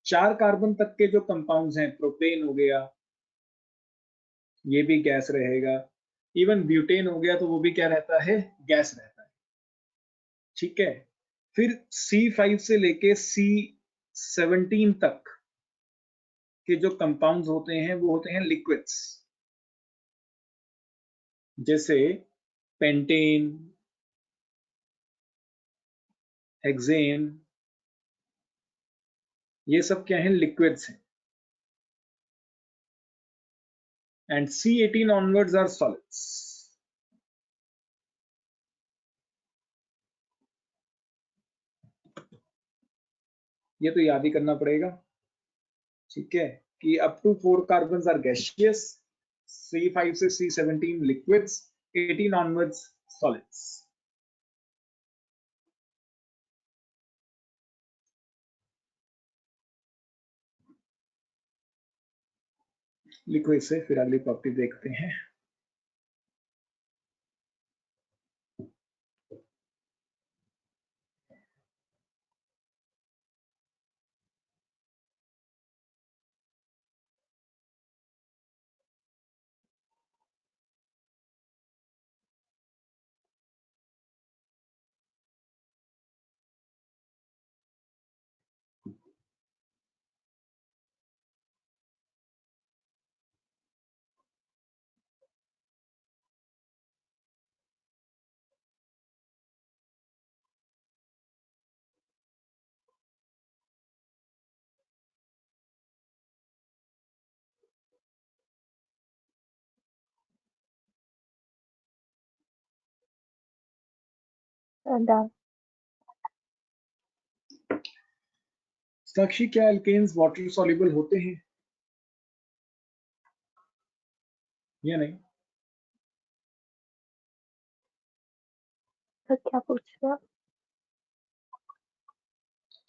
4 कार्बन तक के जो कंपाउंड्स हैं, प्रोपेन हो गया, ये भी गैस रहेगा। इवन ब्यूटेन हो गया तो वो भी क्या रहता है, गैस रहता है। ठीक है, फिर C5 से लेके C17 तक के जो कंपाउंड्स होते हैं वो होते हैं लिक्विड्स, जैसे पेंटेन, हेक्सेन, ये सब क्या है, लिक्विड्स हैं। And C18 onwards are solids. ये तो याद ही करना पड़ेगा, ठीक है, कि up to 4 carbon are gaseous, C5 से C17 लिक्विड्स, 18 ऑनवर्ड्स सॉलिड्स। लिखो इसे, फिर अगली प्रॉपर्टी देखते हैं। डन। साक्षी, क्या एल्केन्स वाटर सॉल्युबल होते हैं या नहीं? तो क्या पूछ रहे हो?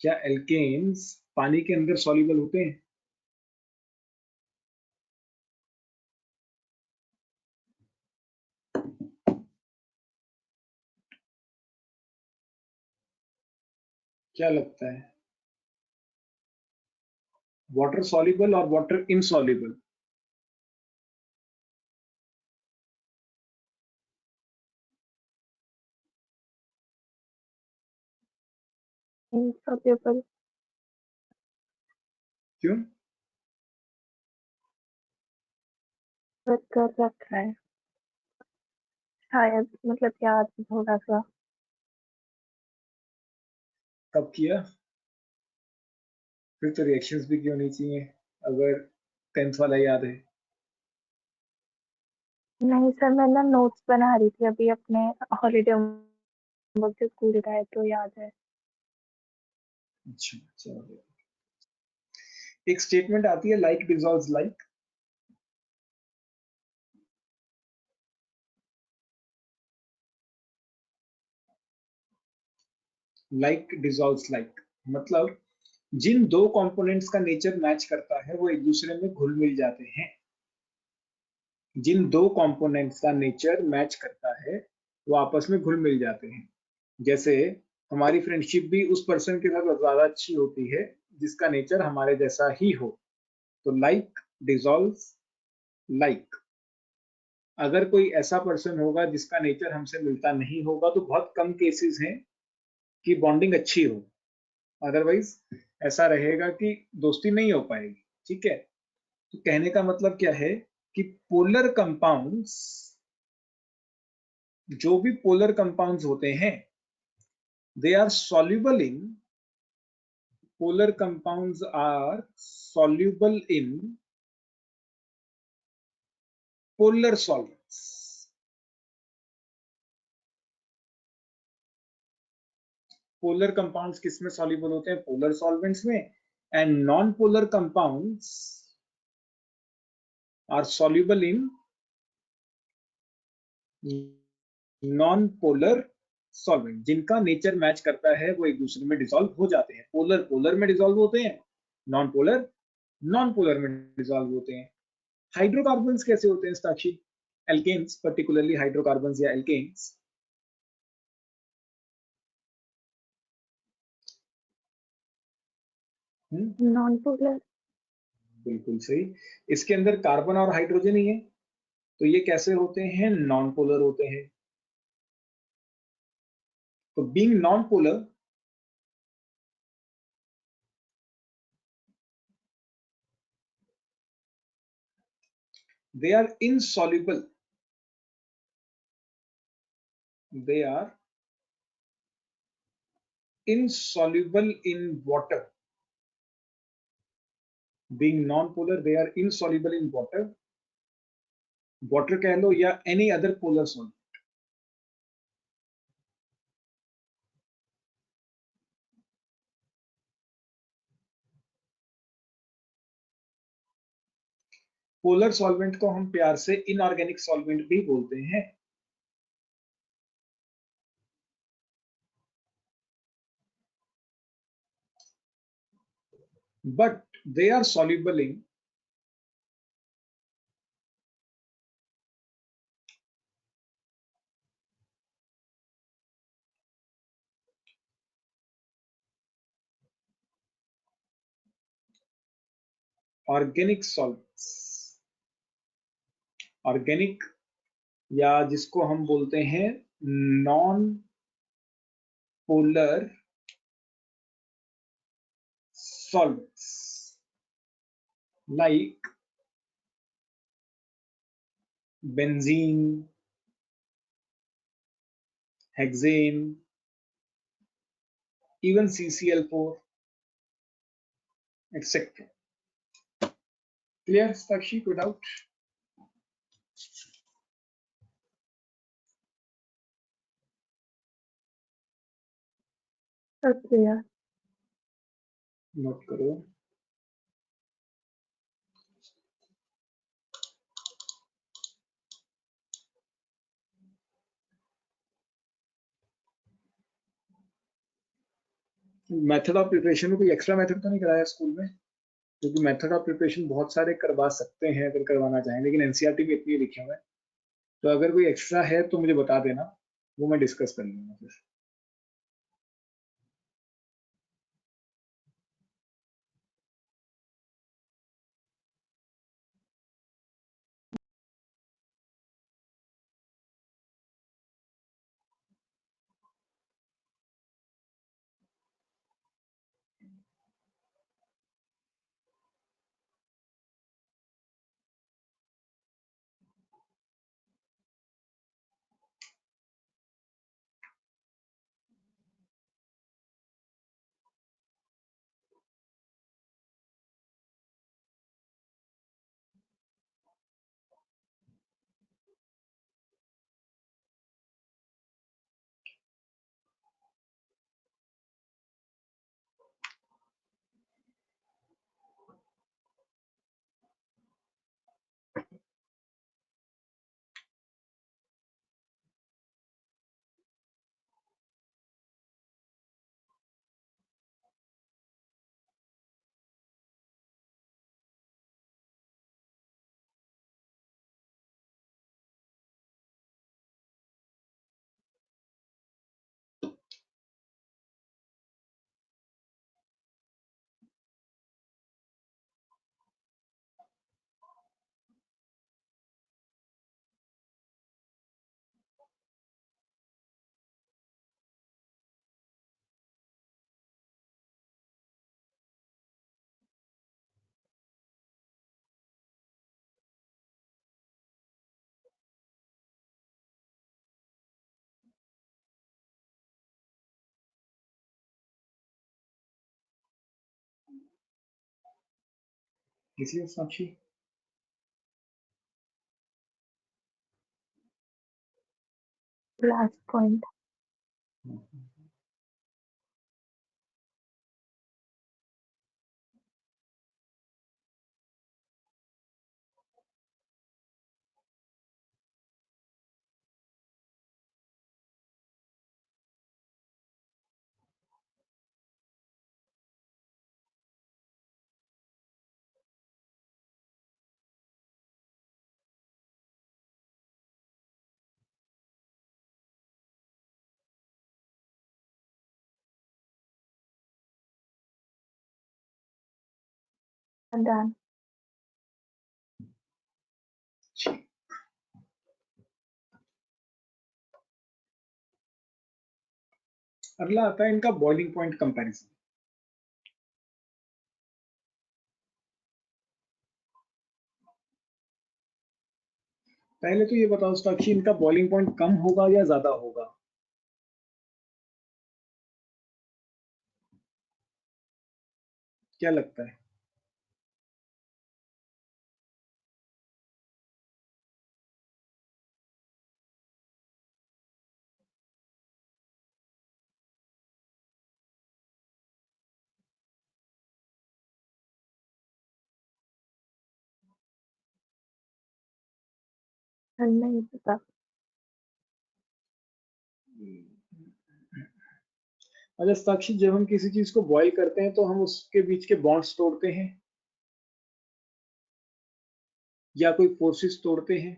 क्या एल्केन्स पानी के अंदर सॉल्युबल होते हैं? क्या लगता है, वाटर सॉल्युबल और वाटर इनसॉल्युबल? इनसॉल्युबल। क्यों? कर रखा है शायद, मतलब याद थोड़ा सा। कब किया? फिर तो रिएक्शंस भी क्यों नहीं चाहिए अगर 10th वाला याद है? नहीं सर, मैं ना नोट्स बना रही थी अभी अपने हॉलीडे होमवर्क जो स्कूल का है, तो याद है। अच्छा, चलो। एक स्टेटमेंट आती है, like dissolves like. Like dissolves like मतलब जिन दो कंपोनेंट्स का नेचर मैच करता है वो एक दूसरे में घुल मिल जाते हैं। जिन दो कंपोनेंट्स का नेचर मैच करता है वो आपस में घुल मिल जाते हैं। जैसे हमारी फ्रेंडशिप भी उस पर्सन के साथ ज्यादा अच्छी होती है जिसका नेचर हमारे जैसा ही हो। तो लाइक डिसॉल्व्स लाइक। अगर कोई ऐसा पर्सन होगा जिसका नेचर हमसे मिलता नहीं होगा तो बहुत कम केसेस हैं कि बॉन्डिंग अच्छी हो, अदरवाइज ऐसा रहेगा कि दोस्ती नहीं हो पाएगी। ठीक है, तो कहने का मतलब क्या है कि पोलर कंपाउंड्स, जो भी पोलर कंपाउंड्स होते हैं, they are soluble in, polar compounds are soluble in polar solvents. Polar compounds किस में सॉल्युबल होते हैं, पोलर सॉल्वेंट्स में। And non polar compounds are soluble in non polar solvent. जिनका नेचर मैच करता है वो एक दूसरे में डिसॉल्व हो जाते हैं। पोलर पोलर में डिसॉल्व होते हैं, नॉन पोलर नॉन पोलर में डिसॉल्व होते हैं। हाइड्रोकार्बन्स कैसे होते हैं साक्षी? एल्केन्स, पर्टिकुलरली हाइड्रोकार्बन्स या एल्केन्स, नॉन पोलर। बिल्कुल सही। इसके अंदर कार्बन और हाइड्रोजन ही है, तो ये कैसे होते हैं? नॉन पोलर होते हैं। तो being non polar, they are insoluble, they are insoluble in water. Being non-polar, they are insoluble in water, water कह लो या any other polar solid. Polar solvent को हम प्यार से इनऑर्गेनिक सॉल्वेंट भी बोलते हैं। But they are soluble in organic solvents. Organic या जिसको हम बोलते हैं non polar solvents, like benzene, hexane, even CCl4, etc. Clear, Sakshi? No doubt. Clear. Note करो। मेथड ऑफ प्रिपरेशन में कोई एक्स्ट्रा मेथड तो नहीं कराया स्कूल में? क्योंकि मेथड ऑफ प्रिपरेशन बहुत सारे करवा सकते हैं अगर करवाना चाहें, लेकिन एनसीईआरटी में इतनी लिखे हुए हैं। तो अगर कोई एक्स्ट्रा है तो मुझे बता देना, वो मैं डिस्कस कर लूंगा फिर। इसलिए साक्षी लास्ट पॉइंट। डन। अगला आता है इनका बॉइलिंग पॉइंट कंपैरिजन। पहले तो ये बताओ साक्षी, इनका बॉइलिंग पॉइंट कम होगा या ज्यादा होगा? क्या लगता है? नहीं पता। अच्छा साक्षी, जब हम किसी चीज को बॉईल करते हैं तो हम उसके बीच के बॉन्ड्स तोड़ते हैं या कोई फोर्सेस तोड़ते हैं?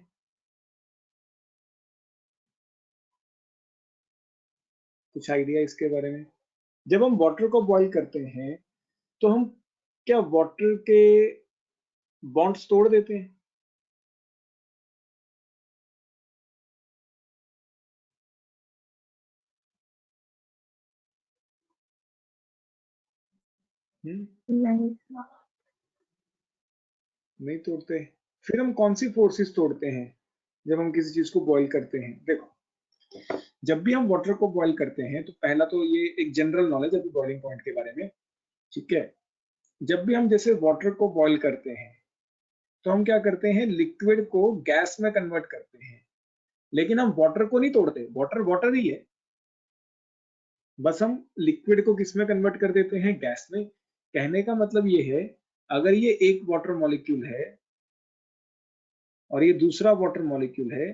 कुछ आइडिया इसके बारे में? जब हम वाटर को बॉईल करते हैं तो हम क्या वाटर के बॉन्ड्स तोड़ देते हैं? नहीं नहीं तोड़ते। फिर हम कौन सी फोर्सेस तोड़ते हैं जब हम किसी चीज को बॉईल करते हैं? देखो, जब भी हम वाटर को बॉईल करते हैं तो पहला तो ये एक जनरल नॉलेज है बॉइलिंग पॉइंट के बारे में, ठीक है? जब भी हम जैसे वाटर को बॉईल करते हैं तो हम क्या करते हैं, लिक्विड को गैस में कन्वर्ट करते हैं, लेकिन हम वाटर को नहीं तोड़ते। वाटर वाटर ही है, बस हम लिक्विड को किस में कन्वर्ट कर देते हैं, गैस में। कहने का मतलब ये है, अगर ये एक वाटर मॉलिक्यूल है और ये दूसरा वाटर मॉलिक्यूल है,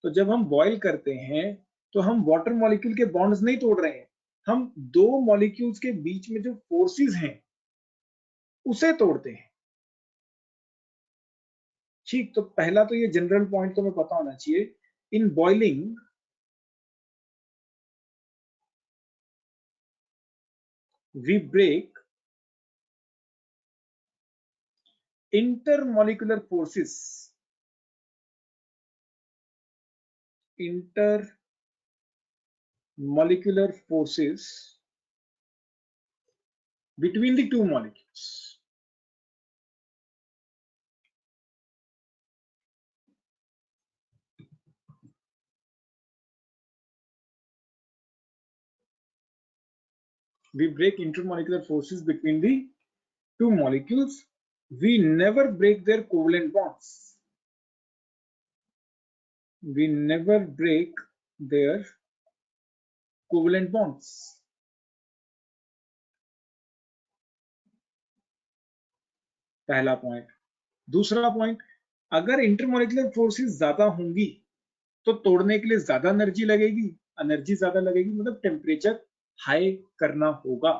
तो जब हम बॉईल करते हैं तो हम वाटर मॉलिक्यूल के बॉन्ड्स नहीं तोड़ रहे हैं, हम दो मॉलिक्यूल्स के बीच में जो फोर्सेस हैं उसे तोड़ते हैं। ठीक, तो पहला तो ये जनरल पॉइंट तुम्हें पता होना चाहिए, in boiling we break intermolecular forces between the two molecules. We break intermolecular forces between the two molecules. We never break their covalent bonds. We never break their covalent bonds. पहला point. दूसरा point, अगर intermolecular forces ज्यादा होंगी तो तोड़ने के लिए ज्यादा एनर्जी लगेगी, एनर्जी ज्यादा लगेगी मतलब टेम्परेचर हाई करना होगा।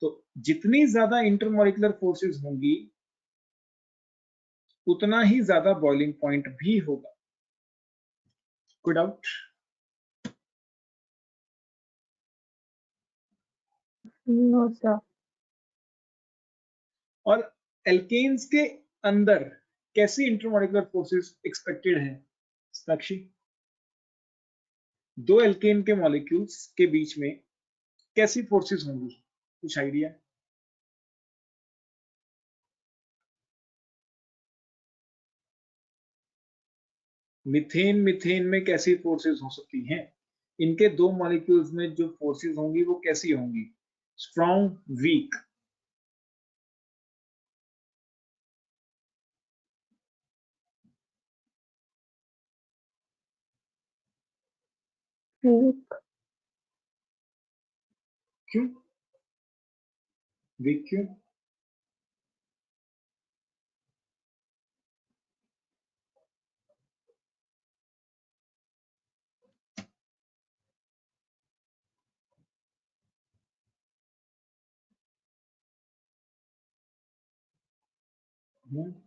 तो जितनी ज्यादा इंटरमोलिकुलर फोर्सेस होंगी उतना ही ज्यादा बॉइलिंग पॉइंट भी होगा। कोई डाउट? No sir. और एल्केन्स के अंदर कैसी इंटरमोलिकुलर फोर्सेस एक्सपेक्टेड हैं साक्षी? दो एल्केन के मॉलिक्यूल्स के बीच में कैसी फोर्सेस होंगी, कुछ आइडिया? मिथेन मिथेन में कैसी फोर्सेस हो सकती हैं? इनके दो मॉलिक्यूल्स में जो फोर्सेस होंगी वो कैसी होंगी, स्ट्रॉन्ग, वीक? क्यों वीक? क्यों?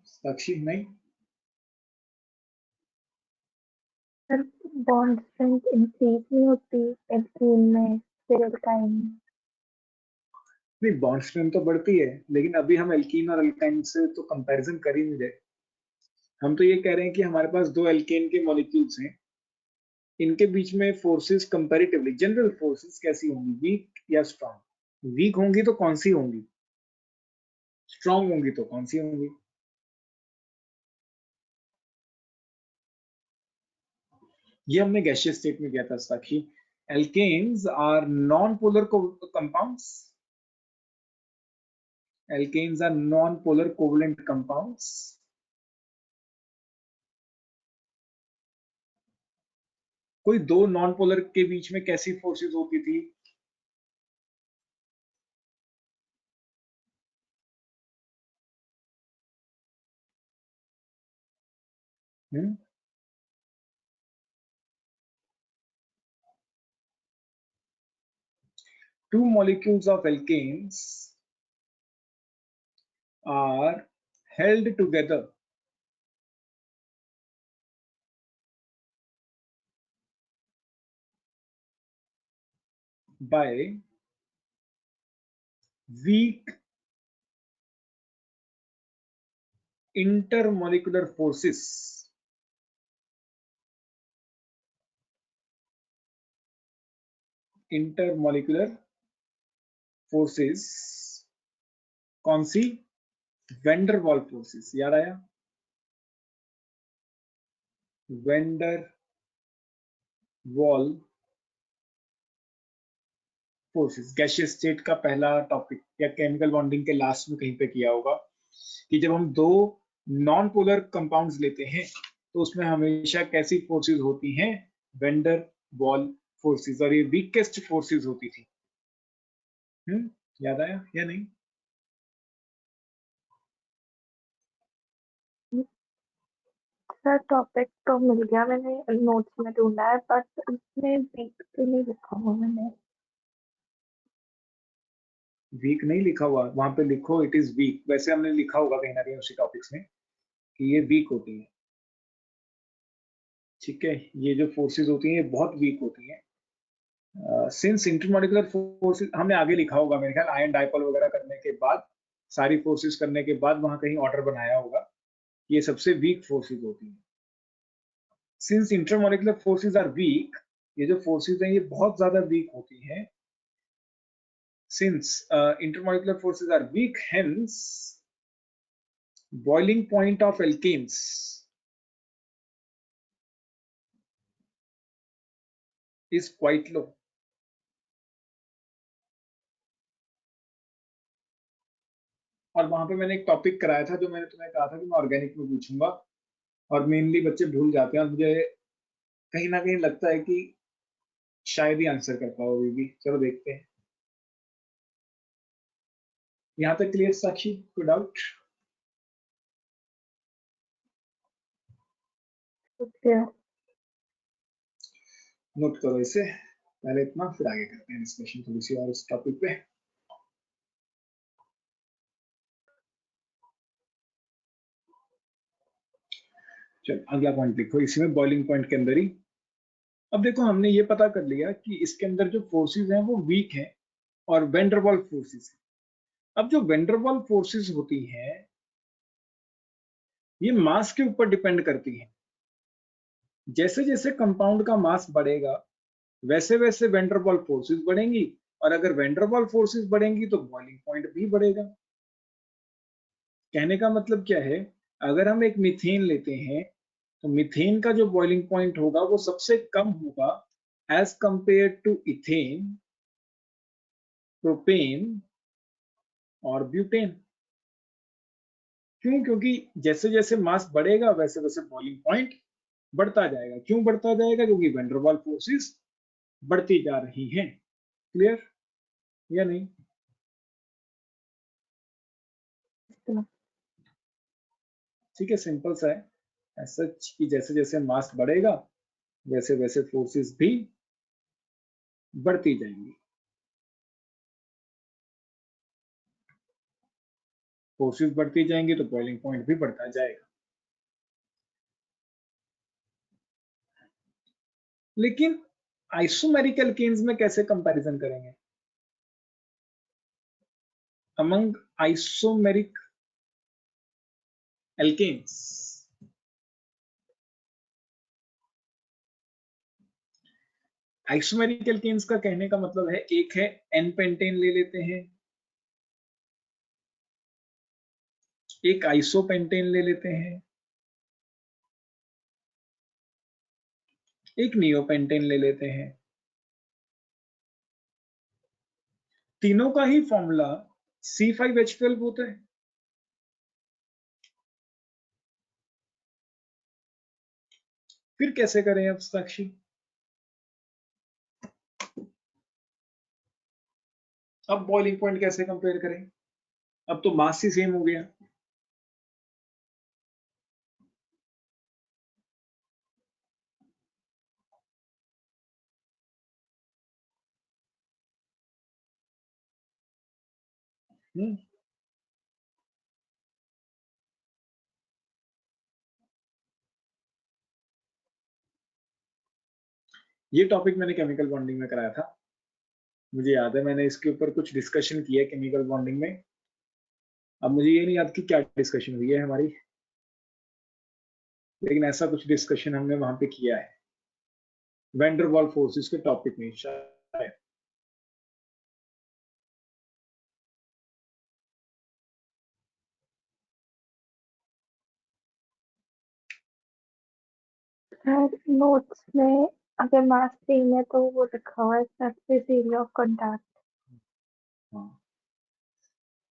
साक्षी नहीं? सर बॉन्ड स्ट्रेंथ इंक्रीज नहीं होती एल्कीन में फिर एल्काइन में? नहीं, बॉन्ड स्ट्रेंथ तो बढ़ती है, लेकिन अभी हम एल्कीन और अल्काइन से तो कंपैरिजन कर ही नहीं रहे। हम तो ये कह रहे हैं कि हमारे पास दो एल्केन के मॉलिक्यूल्स हैं, इनके बीच में फोर्सेस कंपैरेटिवली, जनरल फोर्सेस कैसी होंगी, वीक या स्ट्रांग? वीक होंगी तो कौन सी होंगी, स्ट्रांग होंगी तो कौन सी होंगी? ये हमने गैसियस स्टेट में किया था Sakshi. Alkenes are non polar compounds, alkenes are non polar covalent compounds. कोई दो नॉन पोलर के बीच में कैसी फोर्सेस होती थी? हम्म, two molecules of alkanes are held together by weak intermolecular forces. Intermolecular forces कौन सी? वेंडर वॉल फोर्सेस, याद आया? Vendor wall forces gaseous state का पहला टॉपिक, या केमिकल बॉन्डिंग के लास्ट में कहीं पे किया होगा, कि जब हम दो नॉन पोलर कंपाउंड्स लेते हैं तो उसमें हमेशा कैसी फोर्सेस होती हैं? वेंडर वॉल फोर्सेस, और ये वीकेस्ट फोर्सेस होती थी। याद आया या नहीं? सर टॉपिक तो मिल गया, मैंने नोट्स में ढूंढा है, बट इसमें वीक तो नहीं लिखा हुआ मैंने। वीक नहीं लिखा हुआ, वहां पे लिखो इट इज वीक। वैसे हमने लिखा होगा कहीं ना कहीं उसी टॉपिक्स में कि ये वीक होती है। ठीक है, ये जो फोर्सेस होती हैं ये बहुत वीक होती हैं। सिंस इंटरमॉलिकुलर फोर्सेस हमने आगे लिखा होगा मेरे ख्याल, आयन डायपोल वगैरह करने के बाद, सारी फोर्सेस करने के बाद वहां कहीं ऑर्डर बनाया होगा, ये सबसे वीक फोर्सेस होती हैं। Since intermolecular forces are weak, ये जो फोर्सेस हैं ये बहुत ज्यादा वीक होती हैं। Since intermolecular forces are weak, hence boiling point of alkanes is quite low. और वहां पे मैंने एक टॉपिक कराया था जो मैंने तुम्हें कहा था कि मैं ऑर्गेनिक में पूछूंगा, और मेनली बच्चे भूल जाते हैं, और मुझे कहीं ना कहीं लगता है कि शायद ही आंसर कर पाओ अभी भी। चलो देखते हैं। यहाँ तक क्लियर साक्षी? कोई डाउट? नोट करो इसे पहले इतना, फिर आगे करते हैं डिस्कशन थोड़ी सी और इस टॉपिक पे। चलो अगला पॉइंट लिखो इसी में, बॉइलिंग पॉइंट के अंदर ही। अब देखो, हमने ये पता कर लिया कि इसके अंदर जो फोर्सेस हैं वो वीक हैं और वेंडरवॉल फोर्सेस हैं। अब जो वेंडरवॉल फोर्सेस होती हैं ये मास के ऊपर डिपेंड करती है। जैसे जैसे कंपाउंड का मास बढ़ेगा वैसे वैसे वेंडरवॉल फोर्सेस बढ़ेंगी, और अगर वेंडरवॉल फोर्सेस बढ़ेंगी तो बॉइलिंग पॉइंट भी बढ़ेगा। कहने का मतलब क्या है, अगर हम एक मीथेन लेते हैं तो मीथेन का जो बॉइलिंग पॉइंट होगा वो सबसे कम होगा as compare to ethane, propane और ब्यूटेन। क्यों? क्योंकि जैसे जैसे मास बढ़ेगा वैसे वैसे बॉइलिंग पॉइंट बढ़ता जाएगा। क्यों बढ़ता जाएगा? क्योंकि वेंडरवॉल फोर्सेस बढ़ती जा रही हैं। क्लियर या नहीं? ठीक है, सिंपल सा है। सच कि जैसे जैसे मास बढ़ेगा वैसे वैसे फोर्सेस भी बढ़ती जाएंगी। फोर्सेस बढ़ती जाएंगी तो बॉइलिंग पॉइंट भी बढ़ता जाएगा। लेकिन आइसोमेरिक एल्केन्स में कैसे कंपैरिजन करेंगे? among isomeric alkanes. Isomeric alkanes का कहने का मतलब है, एक है एन पेंटेन ले लेते हैं, एक आइसोपेंटेन ले लेते हैं, एक नियोपेंटेन ले लेते हैं। तीनों का ही फॉर्मूला C5H12 होता है। फिर कैसे करें अब साक्षी? अब बॉइलिंग पॉइंट कैसे कंपेयर करें? अब तो मास ही सेम हो गया। ये टॉपिक मैंने केमिकल बॉन्डिंग में कराया था, मुझे याद है मैंने इसके ऊपर कुछ डिस्कशन किया है केमिकल बॉन्डिंग में। अब मुझे ये नहीं याद कि क्या डिस्कशन हुई है हमारी, लेकिन ऐसा कुछ डिस्कशन हमने वहां पे किया है वैन डर वाल्स फोर्सेस के टॉपिक में शायद। नोट्स में अगर मास सेम है तो वो लिखा हुआ है सरफेस एरिया ऑफ कांटेक्ट।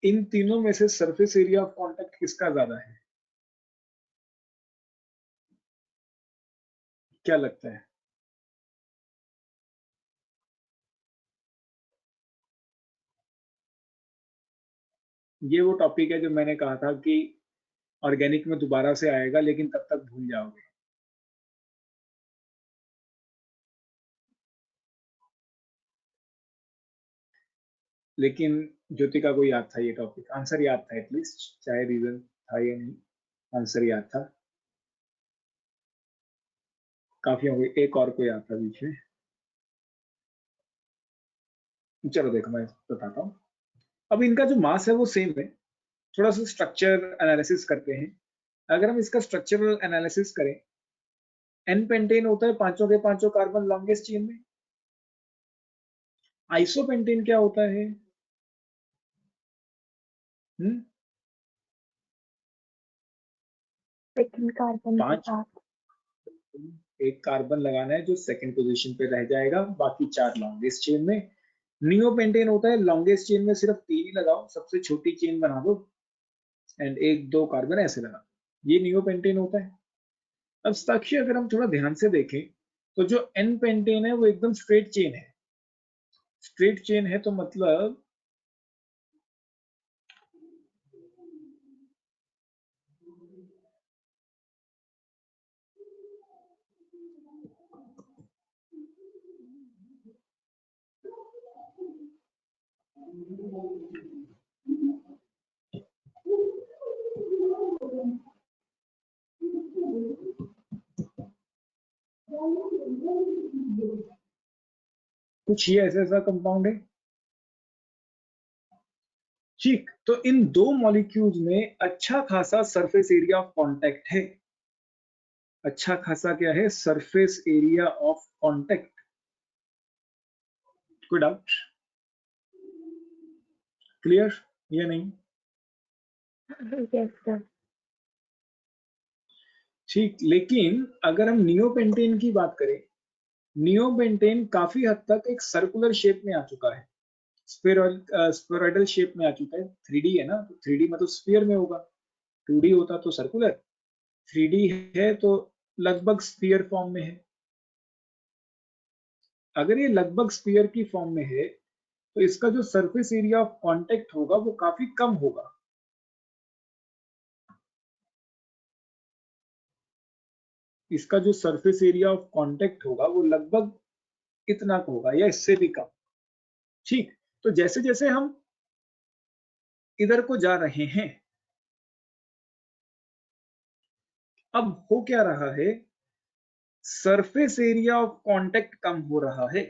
इन तीनों में से सरफेस एरिया ऑफ कांटेक्ट किसका ज्यादा है, क्या लगता है? ये वो टॉपिक है जो मैंने कहा था कि ऑर्गेनिक में दोबारा से आएगा, लेकिन तब तक भूल जाओगे। लेकिन ज्योति का कोई याद था ये टॉपिक, आंसर याद था एटलीस्ट, चाहे रीजन था या नहीं, आंसर याद था। काफी हो गई, एक और को याद था बीच में। चलो देखो मैं बताता हूँ। अब इनका जो मास है वो सेम है, थोड़ा सा स्ट्रक्चर एनालिसिस करते हैं। अगर हम इसका स्ट्रक्चरल एनालिसिस करें, एन पेंटेन होता है पांचों के पांचों कार्बन लॉन्गेस्ट चेन में। आइसोपेंटेन क्या होता है? सेकंड कार्बन के साथ एक कार्बन लगाना है जो सेकंड पोजीशन पे रह जाएगा, बाकी चार लॉन्गेस्ट चेन में। नियोपेंटेन होता है लॉन्गेस्ट चेन में सिर्फ 3 ही लगाओ, सबसे छोटी चेन बना दो एंड एक दो कार्बन ऐसे लगा, ये नियोपेंटेन होता है। अब साक्षी अगर हम थोड़ा ध्यान से देखें तो जो एन पेंटेन है वो एकदम स्ट्रेट चेन है। स्ट्रेट चेन है तो मतलब कुछ ये ऐसा कंपाउंड है। ठीक, तो इन दो मॉलिक्यूल्स में अच्छा खासा सरफेस एरिया ऑफ कांटेक्ट है। अच्छा खासा क्या है? Surface area of contact. कोई डाउट? क्लियर या नहीं? Yes sir. ठीक, लेकिन अगर हम नियोपेंटेन की बात करें, नियोपेंटेन काफी हद तक एक सर्कुलर शेप में आ चुका है, स्फेरॉइडल शेप में आ चुका है। 3D है ना, तो 3D मतलब स्फीयर में होगा, 2D होता तो सर्कुलर, 3D है तो लगभग स्फीयर फॉर्म में है। अगर ये लगभग स्फीयर की फॉर्म में है तो इसका जो सरफेस एरिया ऑफ कांटेक्ट होगा वो काफी कम होगा। इसका जो सरफेस एरिया ऑफ कांटेक्ट होगा वो लगभग इतना होगा या इससे भी कम। ठीक, तो जैसे जैसे हम इधर को जा रहे हैं, अब हो क्या रहा है? सरफेस एरिया ऑफ कांटेक्ट कम हो रहा है।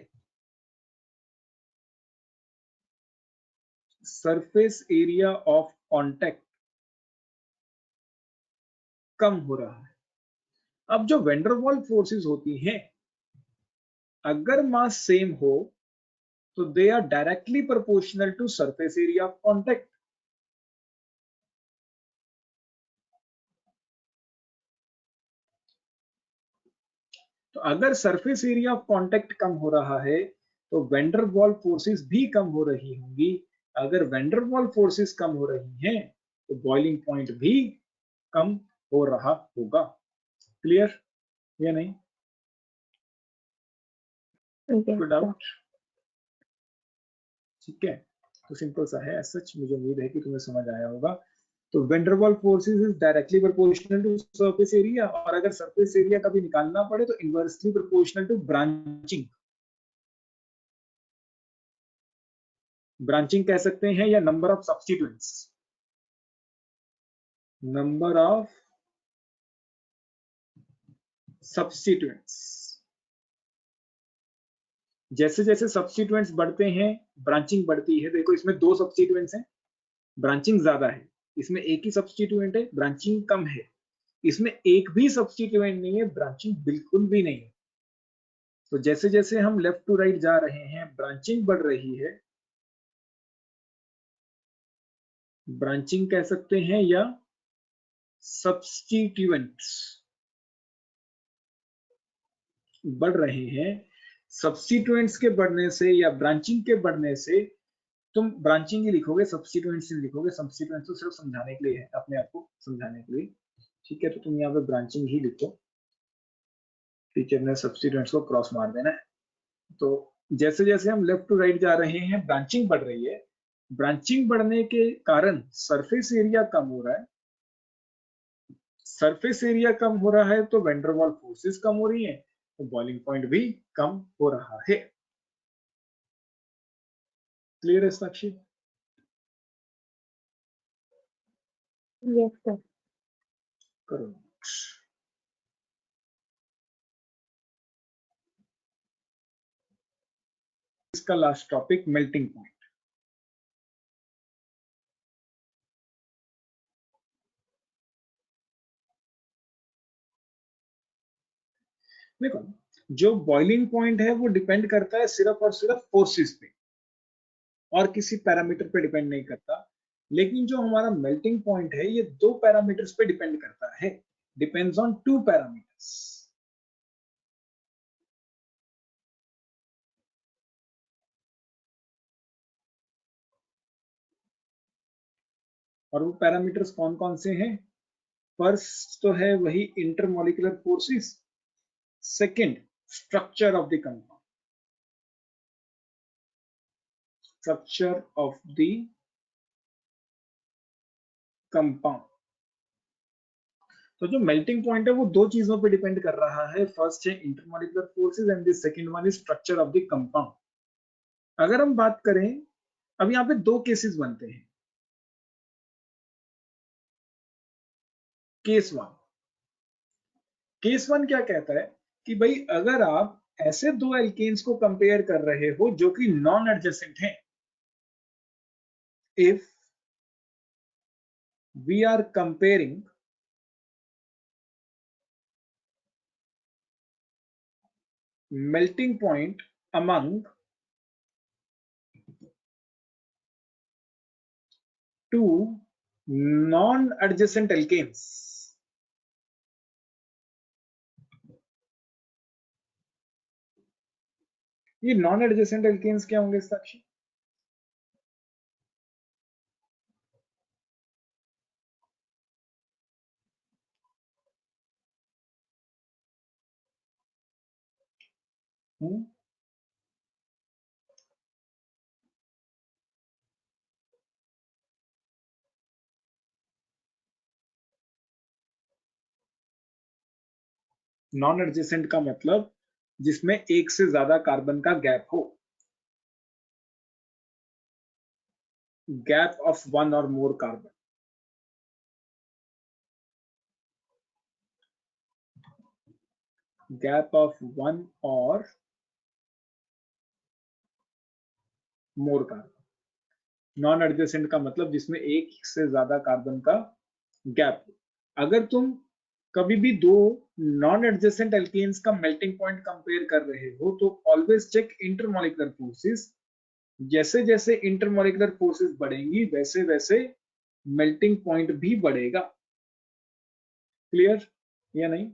सरफेस एरिया ऑफ कांटेक्ट कम हो रहा है। अब जो वेंडरवॉल फोर्सेस होती हैं, अगर मास सेम हो तो they are directly proportional to surface area of contact. तो अगर सरफेस एरिया ऑफ कांटेक्ट कम हो रहा है तो वेंडरवॉल फोर्सेस भी कम हो रही होंगी। अगर वेंडरवॉल फोर्सेस कम हो रही हैं तो बॉइलिंग पॉइंट भी कम हो रहा होगा। क्लियर या नहीं? कोई डाउट? ठीक है, तो सिंपल सा है। सच मुझे उम्मीद है कि तुम्हें समझ आया होगा। तो van der Waal forces is directly proportional to surface area, और अगर सरफेस एरिया कभी निकालना पड़े तो inversely proportional to branching. Branching कह सकते हैं या number of substituents. Number of substituents, जैसे जैसे सब्स्टिट्यूएंट्स बढ़ते हैं ब्रांचिंग बढ़ती है। देखो इसमें 2 सब्स्टिट्यूएंट्स हैं, ब्रांचिंग ज्यादा है। इसमें एक ही सब्स्टिट्यूएंट है, ब्रांचिंग कम है। इसमें एक भी सब्स्टिट्यूएंट नहीं है, ब्रांचिंग बिल्कुल भी नहीं है। तो जैसे जैसे हम लेफ्ट टू राइट जा रहे हैं ब्रांचिंग बढ़ रही है। ब्रांचिंग कह सकते हैं या सब्स्टिट्यूएंट्स बढ़ रहे हैं। सब्स्टिट्यूएंट्स के बढ़ने से या ब्रांचिंग के बढ़ने से, तुम ब्रांचिंग ही लिखोगे, सब्स्टिट्यूएंट्स नहीं लिखोगे। सब्स्टिट्यूएंट्स तो सिर्फ समझाने के लिए है, अपने आप को समझाने के लिए। ठीक है, तो तुम यहाँ पे ब्रांचिंग ही लिखो। टीचर ने सब्स्टिट्यूएंट्स को क्रॉस मार देना है। तो जैसे जैसे हम लेफ्ट टू राइट जा रहे हैं ब्रांचिंग बढ़ रही है। ब्रांचिंग बढ़ने के कारण सरफेस एरिया कम हो रहा है। सरफेस एरिया कम हो रहा है तो वेंडरवॉल फोर्सेस कम हो रही है, तो बॉइलिंग पॉइंट भी कम हो रहा है। क्लियर है साक्षी? Yes sir. करो। इसका लास्ट टॉपिक मेल्टिंग पॉइंट। देखो, जो बॉइलिंग पॉइंट है वो डिपेंड करता है सिर्फ और सिर्फ फोर्सेस पे, और किसी पैरामीटर पे डिपेंड नहीं करता। लेकिन जो हमारा मेल्टिंग पॉइंट है ये 2 पैरामीटर्स पे डिपेंड करता है। Depends on 2 parameters. और वो पैरामीटर्स कौन कौन से हैं? फर्स्ट तो है वही intermolecular forces. Second, structure of the compound. Structure of the compound. तो जो मेल्टिंग पॉइंट है वो 2 चीजों पे डिपेंड कर रहा है। फर्स्ट है intermolecular forces and the second one is structure of the compound. अगर हम बात करें, अब यहाँ पे 2 केसेस बनते हैं। केस 1, केस 1 क्या कहता है कि भाई अगर आप ऐसे 2 एल्केन्स को कंपेयर कर रहे हो जो कि नॉन एडजेसेंट हैं, if we are comparing melting point among 2 non-adjacent alkanes, ये नॉन एडजेसेंट एल्केन्स क्या होंगे साक्षी? नॉन एडजेसेंट का मतलब जिसमें एक से ज्यादा कार्बन का गैप हो। गैप ऑफ 1 और मोर कार्बन। गैप ऑफ 1 और मोर कार्बन। नॉन एडजेसेंट का मतलब जिसमें एक से ज्यादा कार्बन का गैप। अगर तुम कभी भी दो नॉन एडजेसेंट एल्केन्स का मेल्टिंग पॉइंट कंपेयर कर रहे हो तो ऑलवेज चेक इंटरमॉलिक्यूलर फोर्सेस। जैसे जैसे इंटरमॉलिक्यूलर फोर्सेस बढ़ेंगी वैसे वैसे मेल्टिंग पॉइंट भी बढ़ेगा। क्लियर या नहीं?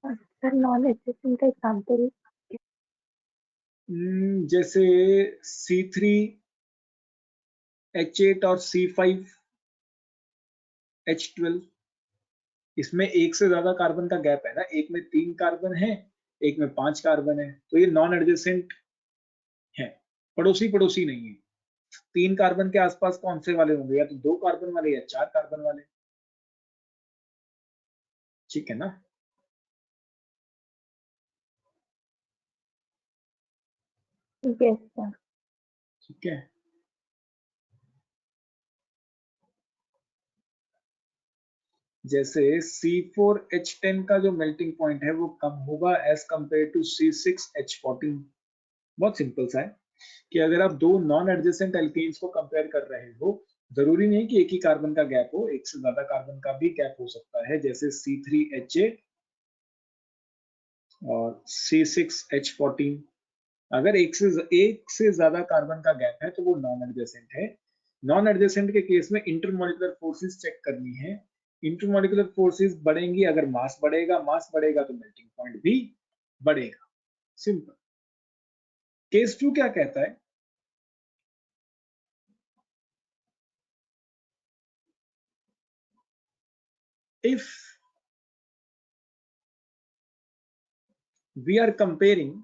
सर नॉन एडजेसेंट का एग्जांपल जैसे C3H8 और C5H12, इसमें एक से ज्यादा कार्बन का गैप है ना, एक में 3 कार्बन है, एक में 5 कार्बन है, तो ये नॉन एडजेसेंट है, पड़ोसी पड़ोसी नहीं है। 3 कार्बन के आसपास कौन से वाले होंगे, या तो 2 कार्बन वाले या 4 कार्बन वाले। ठीक है ना? Yes sir. ठीक है। जैसे C4H10 का जो मेल्टिंग पॉइंट है वो कम होगा एज कंपेयर टू C6H14। बहुत सिंपल सा है कि अगर आप दो नॉन एडजेसेंट एल्केन्स को कंपेयर कर रहे हो, जरूरी नहीं कि एक ही कार्बन का गैप हो, एक से ज्यादा कार्बन का भी गैप हो सकता है। जैसे C3H8 और C6H14, अगर एक से ज्यादा कार्बन का गैप है तो वो नॉन एडजेसेंट है। नॉन एडजेसेंट के केस में इंटरमॉलिक्यूलर फोर्सेस चेक करनी है। इंटरमॉलिक्यूलर फोर्सेस बढ़ेंगी, अगर मास बढ़ेगा तो मेल्टिंग पॉइंट भी बढ़ेगा। सिंपल। केस 2 क्या कहता है? If we are comparing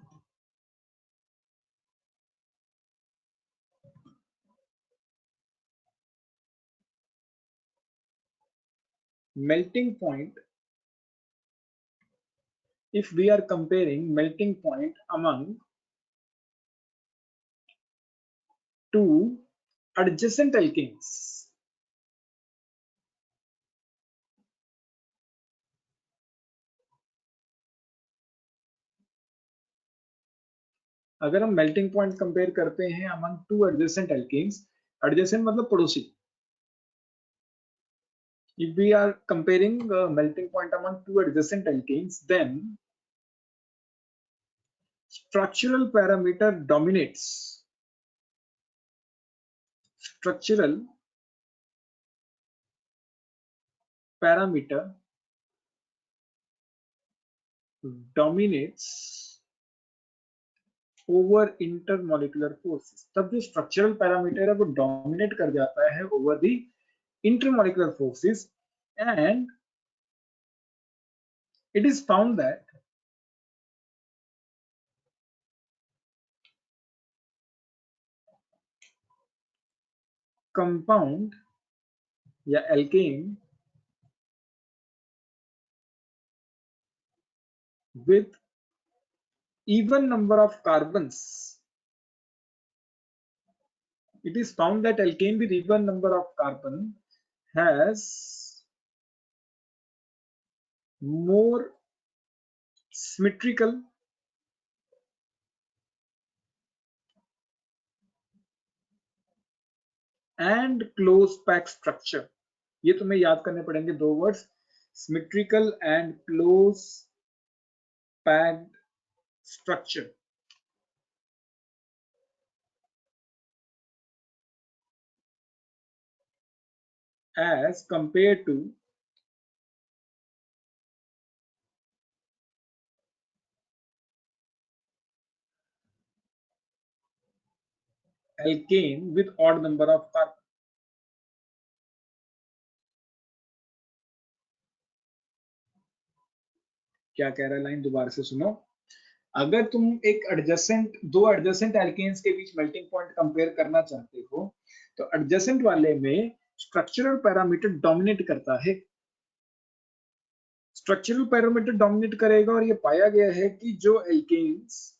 melting point, if we are comparing melting point among two adjacent alkanes, अगर हम मेल्टिंग पॉइंट कंपेयर करते हैं among two adjacent alkanes, adjacent मतलब पड़ोसी, if we are comparing melting point among two adjacent alkanes, then structural parameter dominates. Structural parameter dominates over intermolecular forces. तब जो structural parameter है वो डोमिनेट कर जाता है over the intermolecular forces, and it is found that compound या alkene with even number of carbons, it is found that alkane with even number of carbon has more symmetrical and close packed structure। ये तुम्हें याद करने पड़ेंगे दो words, symmetrical and close packed structure, as compared to alkane with odd number of carbon। क्या कह रहा है लाइन, दोबारा से सुनो। अगर तुम एक दो एडजेसेंट एल्केन्स के बीच मेल्टिंग पॉइंट कंपेयर करना चाहते हो तो एडजेसेंट वाले में स्ट्रक्चरल पैरामीटर डोमिनेट करता है। स्ट्रक्चरल पैरामीटर डोमिनेट करेगा और ये पाया गया है कि जो alkanes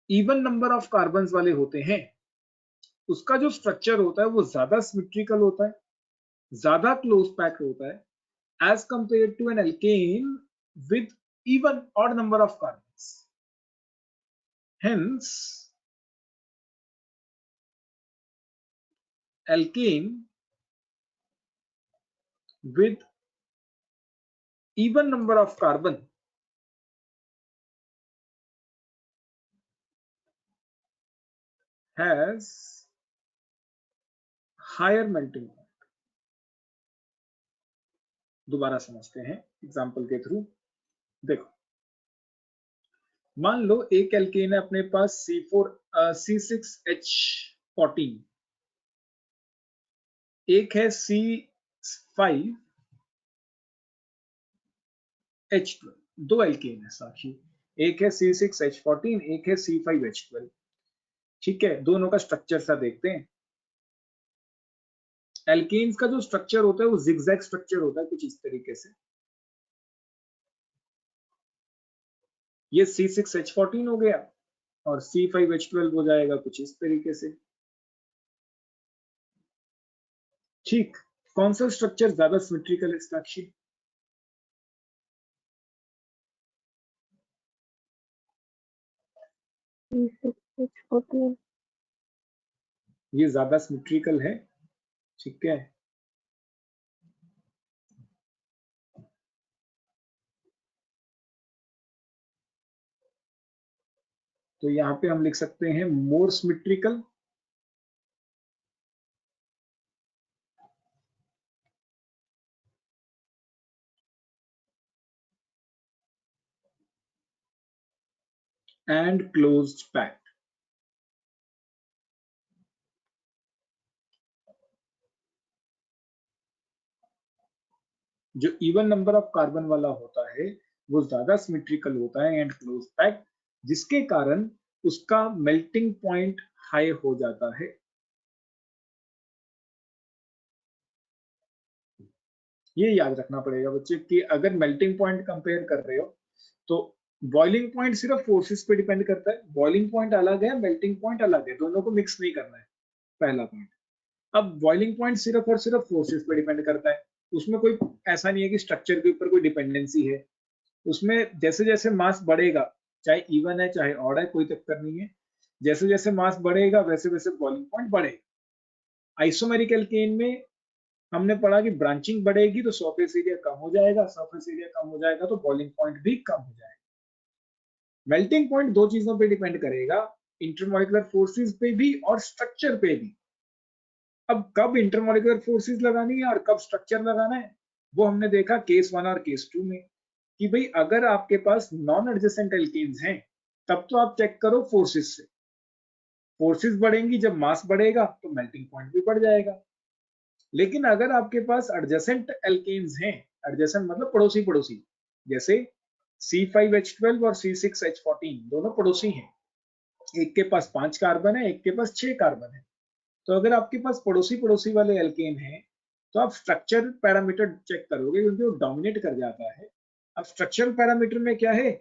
even number of carbon वाले होते हैं उसका जो स्ट्रक्चर होता है वो ज्यादा सिमेट्रिकल होता है, ज्यादा क्लोज पैक्ड होता है as compare to an alkane with even odd number of carbons। Hence alkene with even number of carbon has higher melting point. दोबारा समझते हैं एग्जांपल के थ्रू। देखो, मान लो एक एल्केन है अपने पास C6H14, एक है C5H12, दो एल्केन है साक्षी, एक है C6H14, एक है C5H12। ठीक है, दोनों का स्ट्रक्चर सा देखते हैं। एल्केन्स का जो स्ट्रक्चर होता है वो जिगजैग स्ट्रक्चर होता है कुछ इस तरीके से। ये C6H14 हो गया और C5H12 हो जाएगा कुछ इस तरीके से। ठीक, कौन सा स्ट्रक्चर ज्यादा सिमेट्रिकल है साक्षी? C6H14 ये ज्यादा सिमेट्रिकल है। ठीक है, तो यहाँ पे हम लिख सकते हैं मोर सिमेट्रिकल। And closed packed. जो इवन नंबर ऑफ कार्बन वाला होता है वो ज्यादा सिमेट्रिकल होता है एंड क्लोज पैक्ड, जिसके कारण उसका मेल्टिंग पॉइंट हाई हो जाता है। ये याद रखना पड़ेगा बच्चे कि अगर मेल्टिंग पॉइंट कंपेयर कर रहे हो तो बॉइलिंग पॉइंट सिर्फ फोर्सेस पे डिपेंड करता है। बॉइलिंग पॉइंट अलग है, मेल्टिंग पॉइंट अलग है, दोनों को मिक्स नहीं करना है, पहला पॉइंट। अब बॉइलिंग पॉइंट सिर्फ और सिर्फ फोर्सेस पे डिपेंड करता है, उसमें कोई ऐसा नहीं है कि स्ट्रक्चर के ऊपर कोई डिपेंडेंसी है। उसमें जैसे जैसे मास बढ़ेगा, चाहे इवन है चाहे ऑड है, कोई चक्कर नहीं है, जैसे जैसे मास बढ़ेगा वैसे वैसे बॉइलिंग पॉइंट बढ़ेगा। आइसोमेरिक एल्केन में हमने पढ़ा कि ब्रांचिंग बढ़ेगी तो सरफेस एरिया कम हो जाएगा, सरफेस एरिया कम हो जाएगा तो बॉइलिंग पॉइंट भी कम हो जाएगा। मेल्टिंग पॉइंट दो चीजों पे डिपेंड करेगा, इंटरमॉलिक्यूलर फोर्सेस पे भी और स्ट्रक्चर पे भी। अब कब इंटरमॉलिक्यूलर फोर्सेस लगानी है और कब स्ट्रक्चर लगाना है वो हमने देखा केस 1 और केस 2 में, कि भाई अगर आपके पास नॉन एडजेसेंट एल्केन्स हैं तब तो आप चेक करो फोर्सेस से। फोर्सेस बढ़ेंगी जब मास बढ़ेगा तो मेल्टिंग पॉइंट भी बढ़ जाएगा। लेकिन अगर आपके पास एडजेसेंट एल्केन्स हैं, एडजेसेंट मतलब पड़ोसी पड़ोसी, जैसे C5H12 और C6H14 दोनों पड़ोसी हैं, एक के पास 5 कार्बन है, एक के पास 6 कार्बन है, तो अगर आपके पास पड़ोसी पड़ोसी वाले एल्केन हैं तो आप स्ट्रक्चर पैरामीटर चेक करोगे क्योंकि वो डोमिनेट कर जाता है। अब स्ट्रक्चरल पैरामीटर में क्या है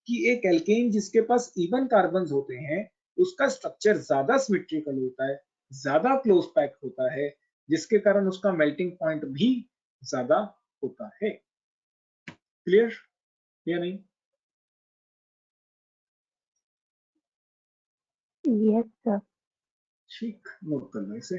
कि एक एल्केन जिसके पास इवन कार्बन होते हैं उसका स्ट्रक्चर ज्यादा सिमेट्रिकल होता है, ज्यादा क्लोज पैक होता है, जिसके कारण उसका मेल्टिंग पॉइंट भी ज्यादा होता है। क्लियर या नहीं? Yes sir. ठीक, नोट कर लो इसे।